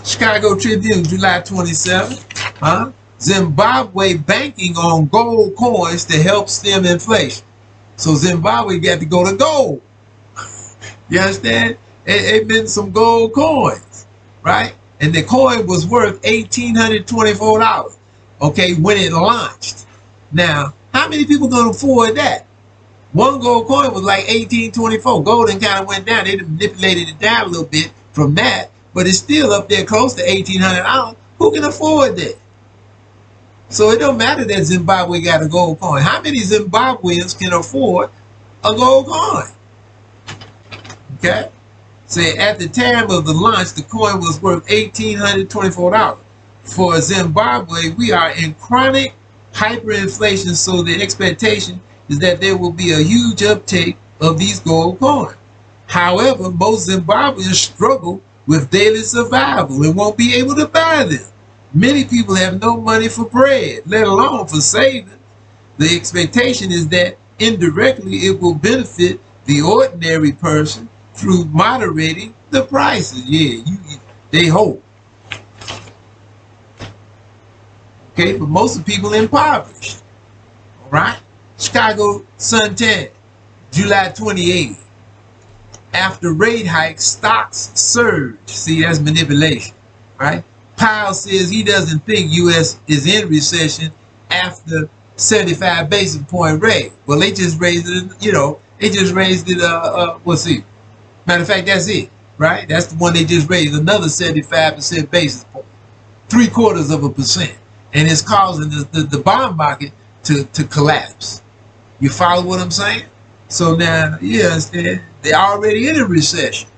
Chicago Tribune, July 27th. Zimbabwe banking on gold coins to help stem inflation. So Zimbabwe got to go to gold. You understand? It meant some gold coins, right? And the coin was worth $1,824, okay, when it launched. Now, how many people gonna afford that? One gold coin was like $1,824. Gold and kind of went down. They manipulated it down a little bit from that, but it's still up there close to $1,800. Who can afford that? So it don't matter that Zimbabwe got a gold coin. How many Zimbabweans can afford a gold coin? Okay? So at the time of the launch, the coin was worth $1,824. For Zimbabwe, we are in chronic hyperinflation, so the expectation is that there will be a huge uptake of these gold coins. However, most Zimbabweans struggle with daily survival and won't be able to buy them. Many people have no money for bread, let alone for savings. The expectation is that indirectly it will benefit the ordinary person through moderating the prices. Yeah, they hope. Okay, but most of the people impoverished. All right? Chicago Sun-Tan, July 28th. After rate hikes, stocks surge. See, that's manipulation, right? Powell says he doesn't think U.S. is in recession after 75 basis point rate. Well, they just raised it, you know, they just raised it, we'll see. Matter of fact, that's it, right? That's the one they just raised, another 75% basis point, 0.75%. And it's causing the bond market to collapse. You follow what I'm saying? So now, yes, they're already in a recession.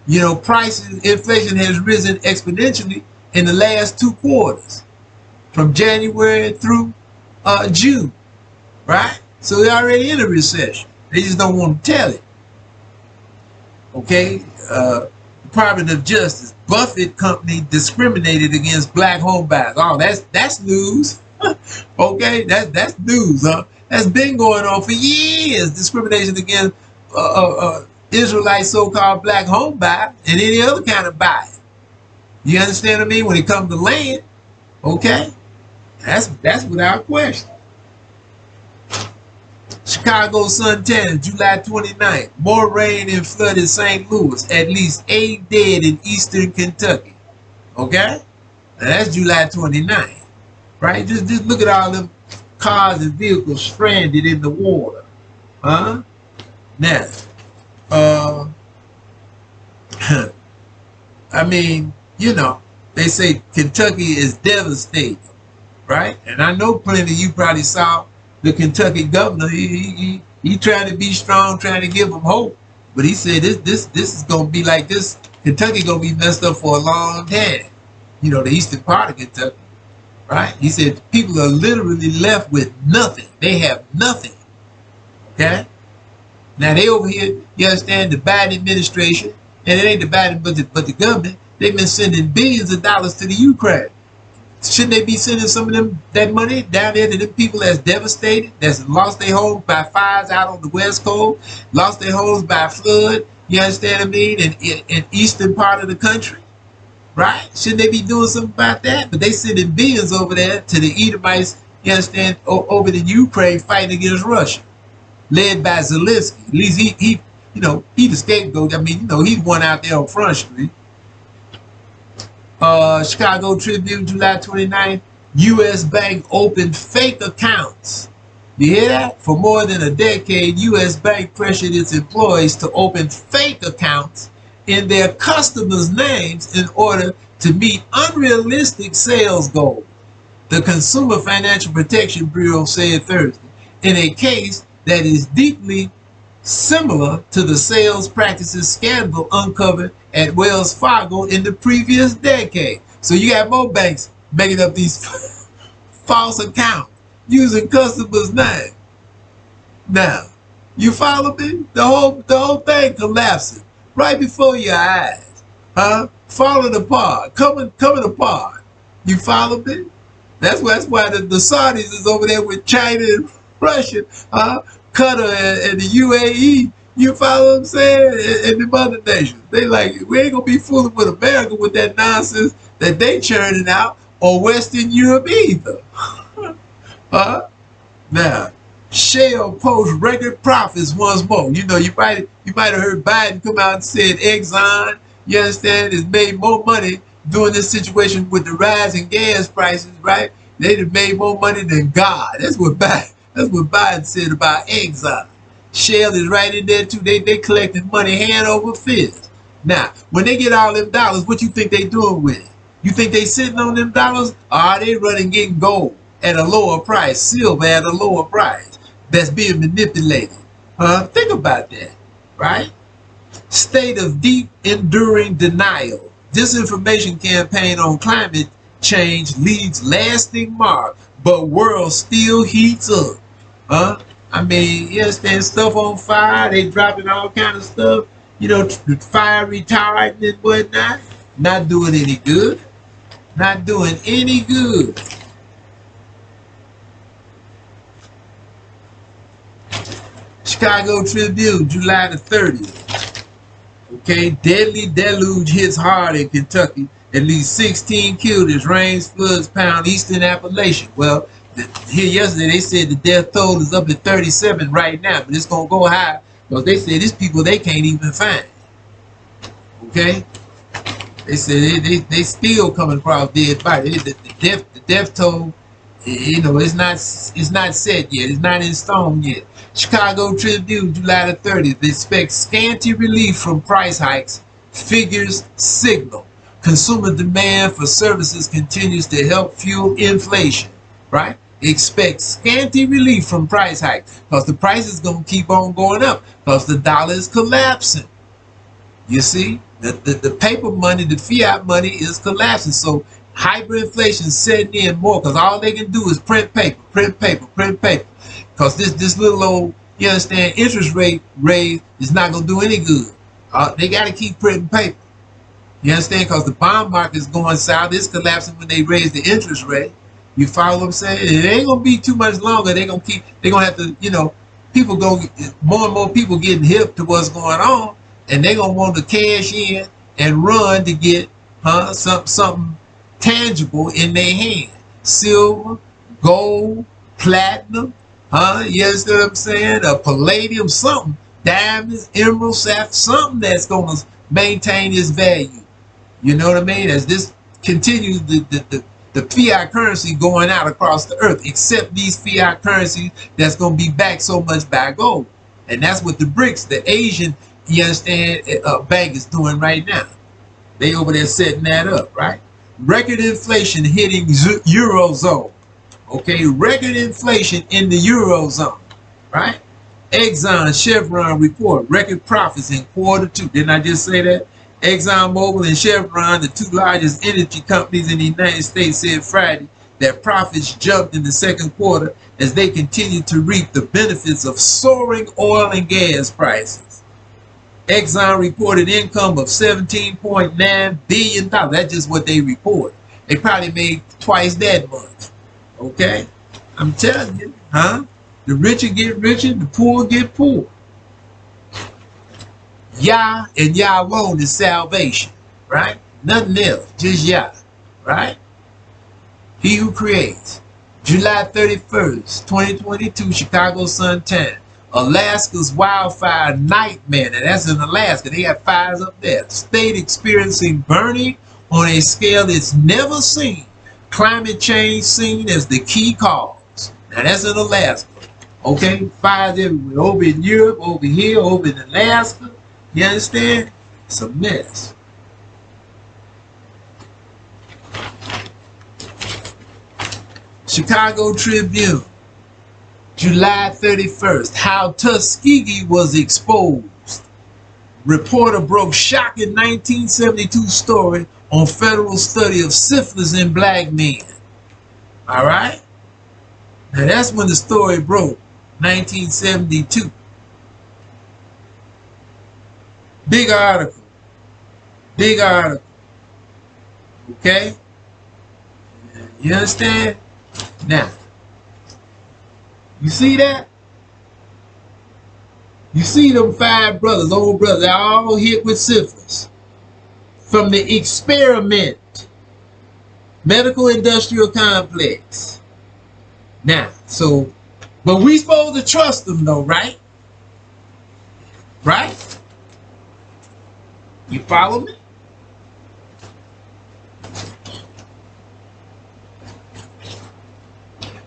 You know, prices, inflation has risen exponentially in the last 2 quarters, from January through June, right? So they're already in a recession. They just don't want to tell it. Okay, Department of Justice, Buffett Company discriminated against black home buyers. Oh, that's news. Okay, that's news, huh? That's been going on for years. Discrimination against Israelite so-called black home buyer and any other kind of buyer. You understand what I mean? When it comes to land, okay, that's without question. Chicago Sun-Tan, July 29th. More rain and flood in St. Louis. At least 8 dead in eastern Kentucky. Okay? Now that's July 29th. Right? Just look at all them cars and vehicles stranded in the water. Huh? Now, I mean, you know, they say Kentucky is devastated. Right? And I know plenty of you probably saw the Kentucky governor. He trying to be strong, trying to give them hope. But he said this is gonna be like this. Kentucky gonna be messed up for a long time. You know, the eastern part of Kentucky. Right? He said people are literally left with nothing. They have nothing. Okay? Now they over here, you understand, the Biden administration, and it ain't the Biden but the government, they've been sending billions of dollars to the Ukraine. Shouldn't they be sending some of that money down there to them people that's devastated, that's lost their homes by fires out on the West Coast, lost their homes by flood, you understand what I mean, in eastern part of the country, right? Shouldn't they be doing something about that? But they sending billions over there to the Edomites, you understand, over the Ukraine fighting against Russia. led by Zelensky. At least he you know, he the scapegoat. I mean, you know, he's one out there on Front Street. Chicago Tribune, July 29th. U.S. Bank opened fake accounts. You hear that? For more than a decade, U.S. Bank pressured its employees to open fake accounts in their customers' names in order to meet unrealistic sales goals, the Consumer Financial Protection Bureau said Thursday, in a case that is deeply similar to the sales practices scandal uncovered at Wells Fargo in the previous decade. So you got more banks making up these false accounts using customers' names. Now, you follow me? The whole thing collapsing right before your eyes, huh? Falling apart, coming apart. You follow me? That's why the Saudis is over there with China and Russia, Qatar and the UAE. You follow what I'm saying? And the other nations. They like, we ain't gonna be fooling with America with that nonsense that they churning out, or Western Europe either. Now, Shell posts record profits once more. You know, you might have heard Biden come out and said Exxon, you understand, has made more money during this situation with the rise in gas prices, right? They'd have made more money than God. That's what Biden said about Exxon. Shell is right in there too. They collecting money hand over fist. Now, when they get all them dollars, what you think they doing with it? You think they sitting on them dollars? Or are they running getting gold at a lower price, silver at a lower price that's being manipulated? Think about that, right? State of deep enduring denial. Disinformation campaign on climate change leaves lasting mark, but world still heats up. I mean, you understand, stuff on fire, they dropping all kind of stuff, you know, fire retardant and whatnot. Not doing any good. Not doing any good. Chicago Tribune, July the 30th. Okay, deadly deluge hits hard in Kentucky. At least 16 killed as rains, floods pound eastern Appalachia. Well, here yesterday they said the death toll is up at 37 right now, but it's gonna go high because they said these people they can't even find. Okay, they said they still coming across dead bodies. The death toll, you know, it's not set yet. It's not in stone yet. Chicago Tribune, July the 30th. Expect scanty relief from price hikes. Figures signal. Consumer demand for services continues to help fuel inflation. Right? Expect scanty relief from price hikes because the price is going to keep on going up because the dollar is collapsing. You see, the paper money, the fiat money is collapsing. So hyperinflation is setting in more because all they can do is print paper. Because this little old, you understand, interest rate raise is not going to do any good. They got to keep printing paper. You understand? Because the bond market is going south. It's collapsing when they raise the interest rate. You follow what I'm saying? It ain't gonna be too much longer. They're gonna have to, you know, more and more people getting hip to what's going on, and they're gonna want to cash in and run to get something tangible in their hand. Silver, gold, platinum, you understand what I'm saying? Palladium, something, diamonds, emeralds, sapphire, something that's gonna maintain its value. You know what I mean? As this continues, the fiat currency going out across the earth, except these fiat currencies that's going to be backed so much by gold. And that's what the BRICS, the Asian, you understand, bank is doing right now. They over there setting that up, right? Record inflation hitting Eurozone. Okay, record inflation in the Eurozone, right? Exxon, Chevron report record profits in Q2. Didn't I just say that? ExxonMobil and Chevron, the two largest energy companies in the United States, said Friday that profits jumped in the second quarter as they continue to reap the benefits of soaring oil and gas prices. Exxon reported income of $17.9 billion. That's just what they report. They probably made twice that much. Okay? I'm telling you, the richer get richer, the poor get poor. Yah and Yah alone is salvation, right? Nothing else, just Yah, right? He who creates. July 31st, 2022, Chicago Sun-Times. Alaska's wildfire nightmare. Now that's in Alaska. They got fires up there. State experiencing burning on a scale it's never seen. Climate change seen as the key cause. Now that's in Alaska. Okay, fires everywhere. Over in Europe, over here, over in Alaska. You understand? It's a mess. Chicago Tribune, July 31st. How Tuskegee was exposed. Reporter broke shocking 1972 story on federal study of syphilis in black men. All right? Now that's when the story broke, 1972. Big article. Big article. Okay? You understand? Now, you see that? You see them 5 brothers, old brothers, they're all hit with syphilis. From the experiment, medical industrial complex. Now, so, but we supposed to trust them though, right? Right? You follow me?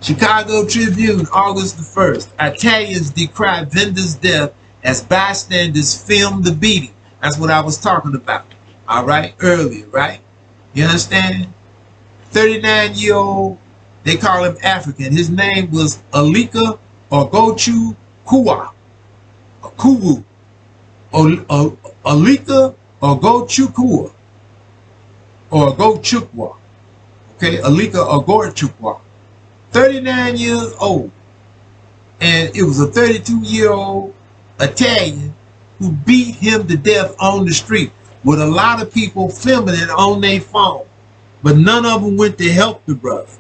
Chicago Tribune, August the 1st. Italians decry vendor's death as bystanders film the beating. That's what I was talking about. All right, earlier, right? You understand? 39-year-old, they call him African. His name was Alika Ogochukwu. Kuwu. Alika Ogochukwu. Or Ogochukwu. Okay, Alika Ogochukwu. 39 years old, and it was a 32-year-old Italian who beat him to death on the street with a lot of people filming it on their phone, but none of them went to help the brother,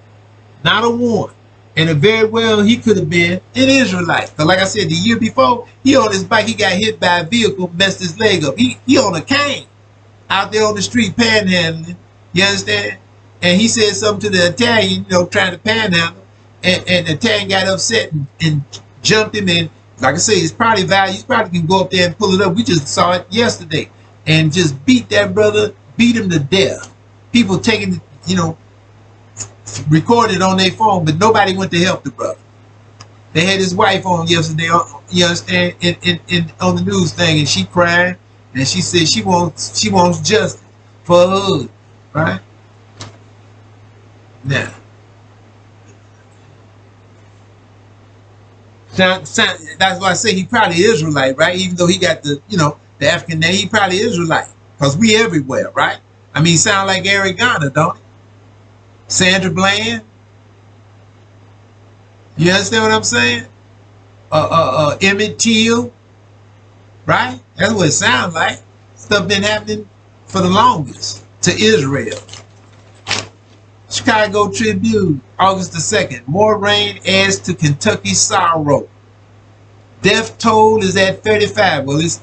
not a one. And very well he could have been an Israelite, because like I said, the year before, he on his bike, he got hit by a vehicle, messed his leg up. He on a cane out there on the street panhandling, you understand? And he said something to the Italian, you know, trying to panhandle. And the Italian got upset and jumped him in. Like I say, it's probably value. You probably can go up there and pull it up. We just saw it yesterday. And just beat that brother, beat him to death. People taking, you know, recorded on their phone, but nobody went to help the brother. They had his wife on yesterday, you understand, on the news thing, and she cried, and she said she wants justice for her husband, right? Now, that's why I say he probably Israelite, right? Even though he got the, you know, the African name, he probably Israelite. Because we everywhere, right? I mean, sound like Eric Garner, don't he? Sandra Bland. You understand what I'm saying? Emmett Till. Right? That's what it sounds like. Stuff been happening for the longest to Israel. Chicago Tribune, August the 2nd. More rain adds to Kentucky's sorrow. Death toll is at 35. Well, it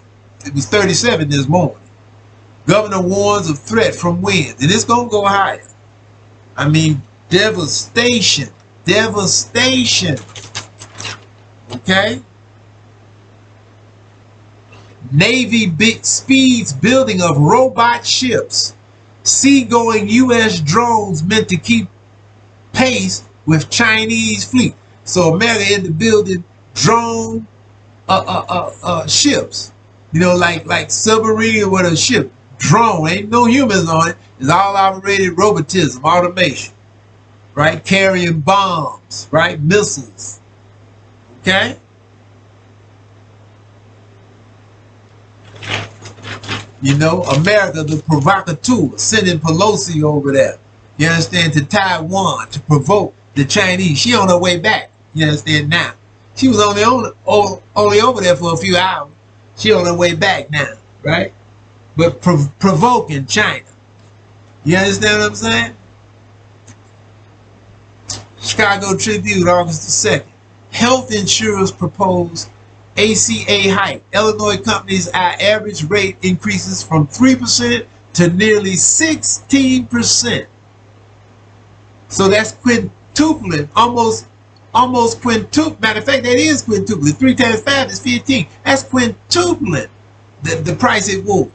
was 37 this morning. Governor warns of threat from winds, and it's going to go higher. I mean, devastation. Devastation. Okay? Navy speeds building of robot ships. Seagoing U.S. drones meant to keep pace with Chinese fleet. So America into building drone ships. You know, like submarine with a ship. Drone, ain't no humans on it. It's all operated robotism, automation. Right? Carrying bombs, right? Missiles. Okay? You know, America, the provocateur, sending Pelosi over there, you understand, to Taiwan to provoke the Chinese. She on her way back, you understand now. She was only over there for a few hours. She on her way back now, right? But provoking China. You understand what I'm saying? Chicago Tribune, August the 2nd. Health insurers propose ACA hike. Illinois companies' average rate increases from 3% to nearly 16%. So that's quintupling, almost almost quintuple. Matter of fact, that is quintupling. 3 times 5 is 15. That's quintupling the price it was,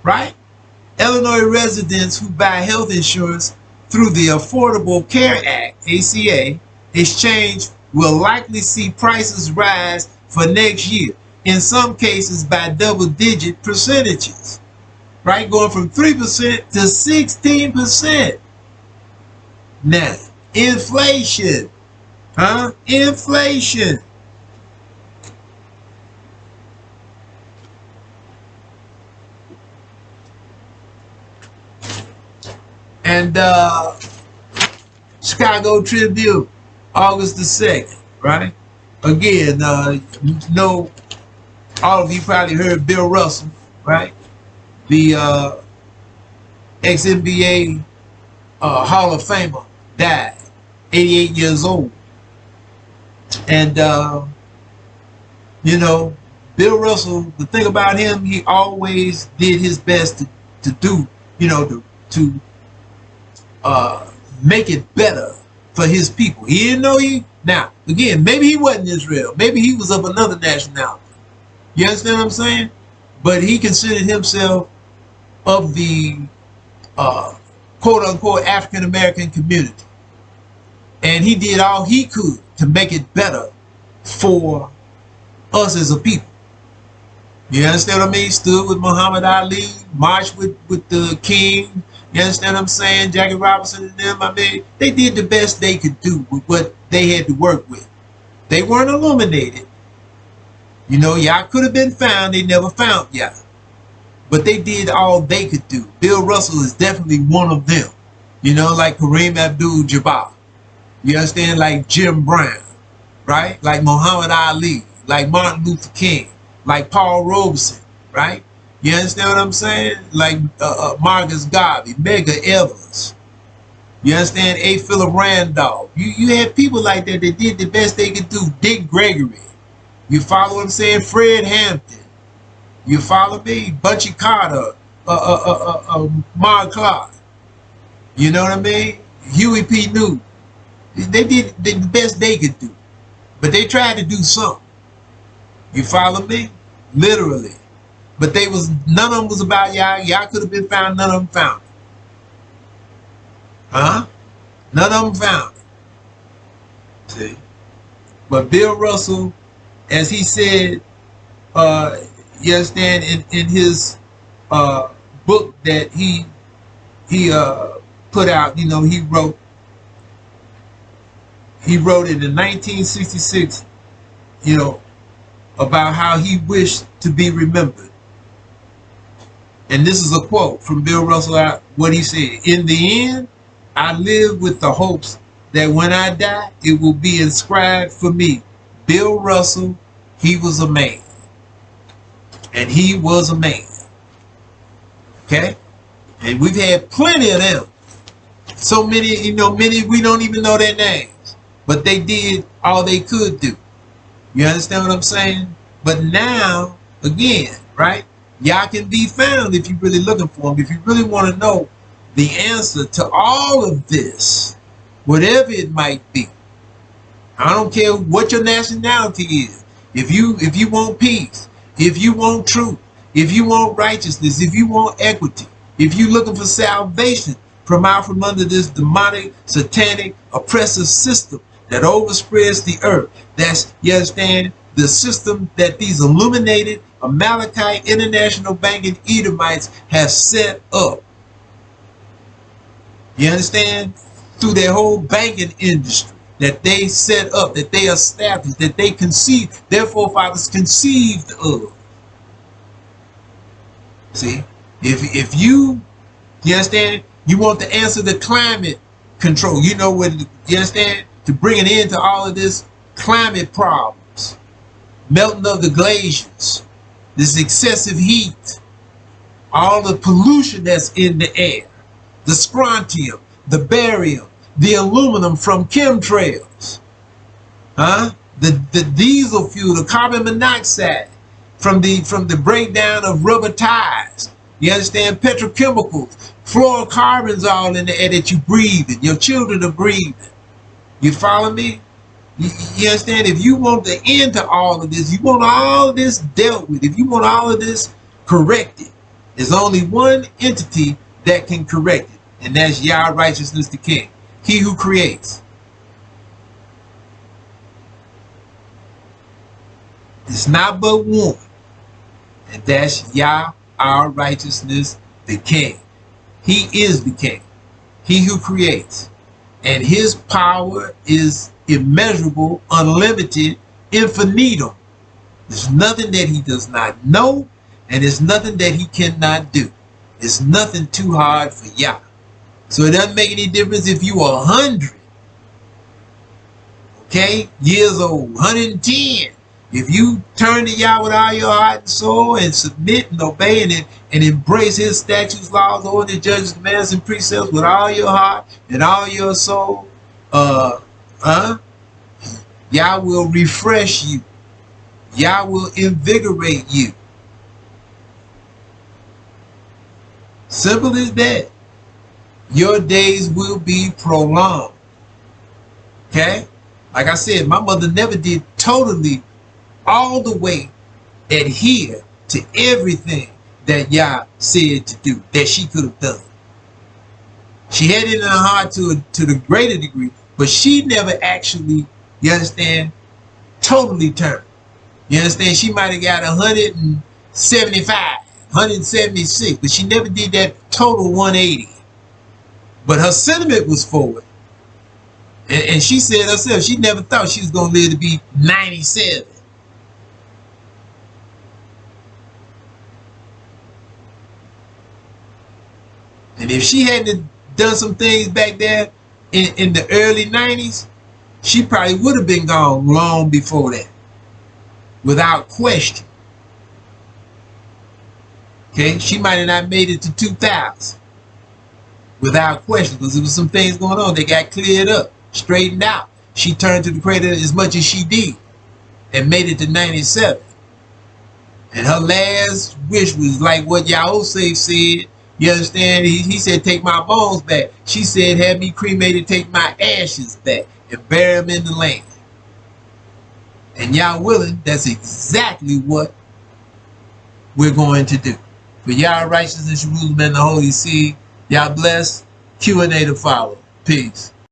right? Illinois residents who buy health insurance through the Affordable Care Act, ACA, exchange will likely see prices rise for next year, in some cases by double-digit percentages, right? Going from 3% to 16%. Now, inflation, Inflation. And Chicago Tribune, August the 2nd, right? Again, you know, all of you probably heard Bill Russell, right? The ex-NBA Hall of Famer died, 88 years old. And, you know, Bill Russell, the thing about him, he always did his best to do, you know, to make it better for his people. He didn't know now, again, maybe he wasn't Israel. Maybe he was of another nationality. You understand what I'm saying? But he considered himself of the quote-unquote African-American community. And he did all he could to make it better for us as a people. You understand what I mean? Stood with Muhammad Ali, marched with the king. You understand what I'm saying? Jackie Robinson and them, I mean, they did the best they could do with what they had to work with. They weren't illuminated. You know, y'all could have been found. They never found y'all. But they did all they could do. Bill Russell is definitely one of them. You know, like Kareem Abdul-Jabbar. You understand? Like Jim Brown, right? Like Muhammad Ali, like Martin Luther King, like Paul Robeson, right? You understand what I'm saying? Like Marcus Garvey, Medgar Evers. You understand? A. Philip Randolph. You had people like that that did the best they could do. Dick Gregory. You follow what I'm saying? Fred Hampton. You follow me? Bunchy Carter. Mark Clark. You know what I mean? Huey P. Newton. They did the best they could do. But they tried to do something. You follow me? Literally. But none of them was about y'all. Y'all could have been found. None of them found it. Huh? None of them found it. See? But Bill Russell, as he said, you understand, in his book that he put out, you know, he wrote it in 1966, you know, about how he wished to be remembered. And this is a quote from Bill Russell, what he said: "In the end, I live with the hopes that when I die, it will be inscribed for me, Bill Russell, he was a man." And he was a man. Okay? And we've had plenty of them. So many, you know, many we don't even know their names. But they did all they could do. You understand what I'm saying? But now, again, right? Y'all can be found if you're really looking for them. If you really want to know the answer to all of this, whatever it might be. I don't care what your nationality is. If you want peace, if you want truth, if you want righteousness, if you want equity, if you're looking for salvation from out from under this demonic, satanic, oppressive system that overspreads the earth, that's, you understand, the system that these illuminated Amalekite international banking Edomites have set up. You understand? Through their whole banking industry that they set up, that they established, that they conceived, their forefathers conceived of. See? If you understand, you want to answer the climate control, you know what, you understand? To bring an end to all of this climate problems, melting of the glaciers, this excessive heat, all the pollution that's in the air, the strontium, the barium, the aluminum from chemtrails, the diesel fuel, the carbon monoxide from the breakdown of rubber tires. You understand? Petrochemicals, fluorocarbons all in the air that you breathe, and your children are breathing. You follow me? You understand? If you want the end to all of this, you want all of this dealt with, if you want all of this corrected, there's only one entity that can correct it, and that's Yah righteousness the King, he who creates. It's not but one, and that's Yah, our righteousness the King. He is the King, he who creates, and his power is immeasurable, unlimited, infinitum. There's nothing that he does not know, and there's nothing that he cannot do. There's nothing too hard for Yah. So it doesn't make any difference if you are 100, okay, years old, 110. If you turn to Yah with all your heart and soul and submit and obey and embrace his statutes, laws, orders, judgments, commands, and precepts with all your heart and all your soul, Yah will refresh you. Yah will invigorate you. Simple as that. Your days will be prolonged. Okay? Like I said, my mother never did totally all the way adhere to everything that Yah said to do, that she could have done. She had it in her heart to the greater degree, but she never actually, you understand, totally turned. You understand? She might have got 175, 176, but she never did that total 180. But her sentiment was forward. And she said herself, she never thought she was going to live to be 97. And if she hadn't done some things back there in the early 90s, she probably would have been gone long before that, without question. Okay, she might have not made it to 2000, without question, because there was some things going on. They got cleared up, straightened out. She turned to the Creator as much as she did, and made it to 97. And her last wish was like what YHWH said. You understand? He said, take my bones back. She said, have me cremated, take my ashes back, and bury them in the land. And Yah willing, that's exactly what we're going to do. For Yah righteousness, Jerusalem, and the Holy See, Yah bless. Q&A to follow. Peace.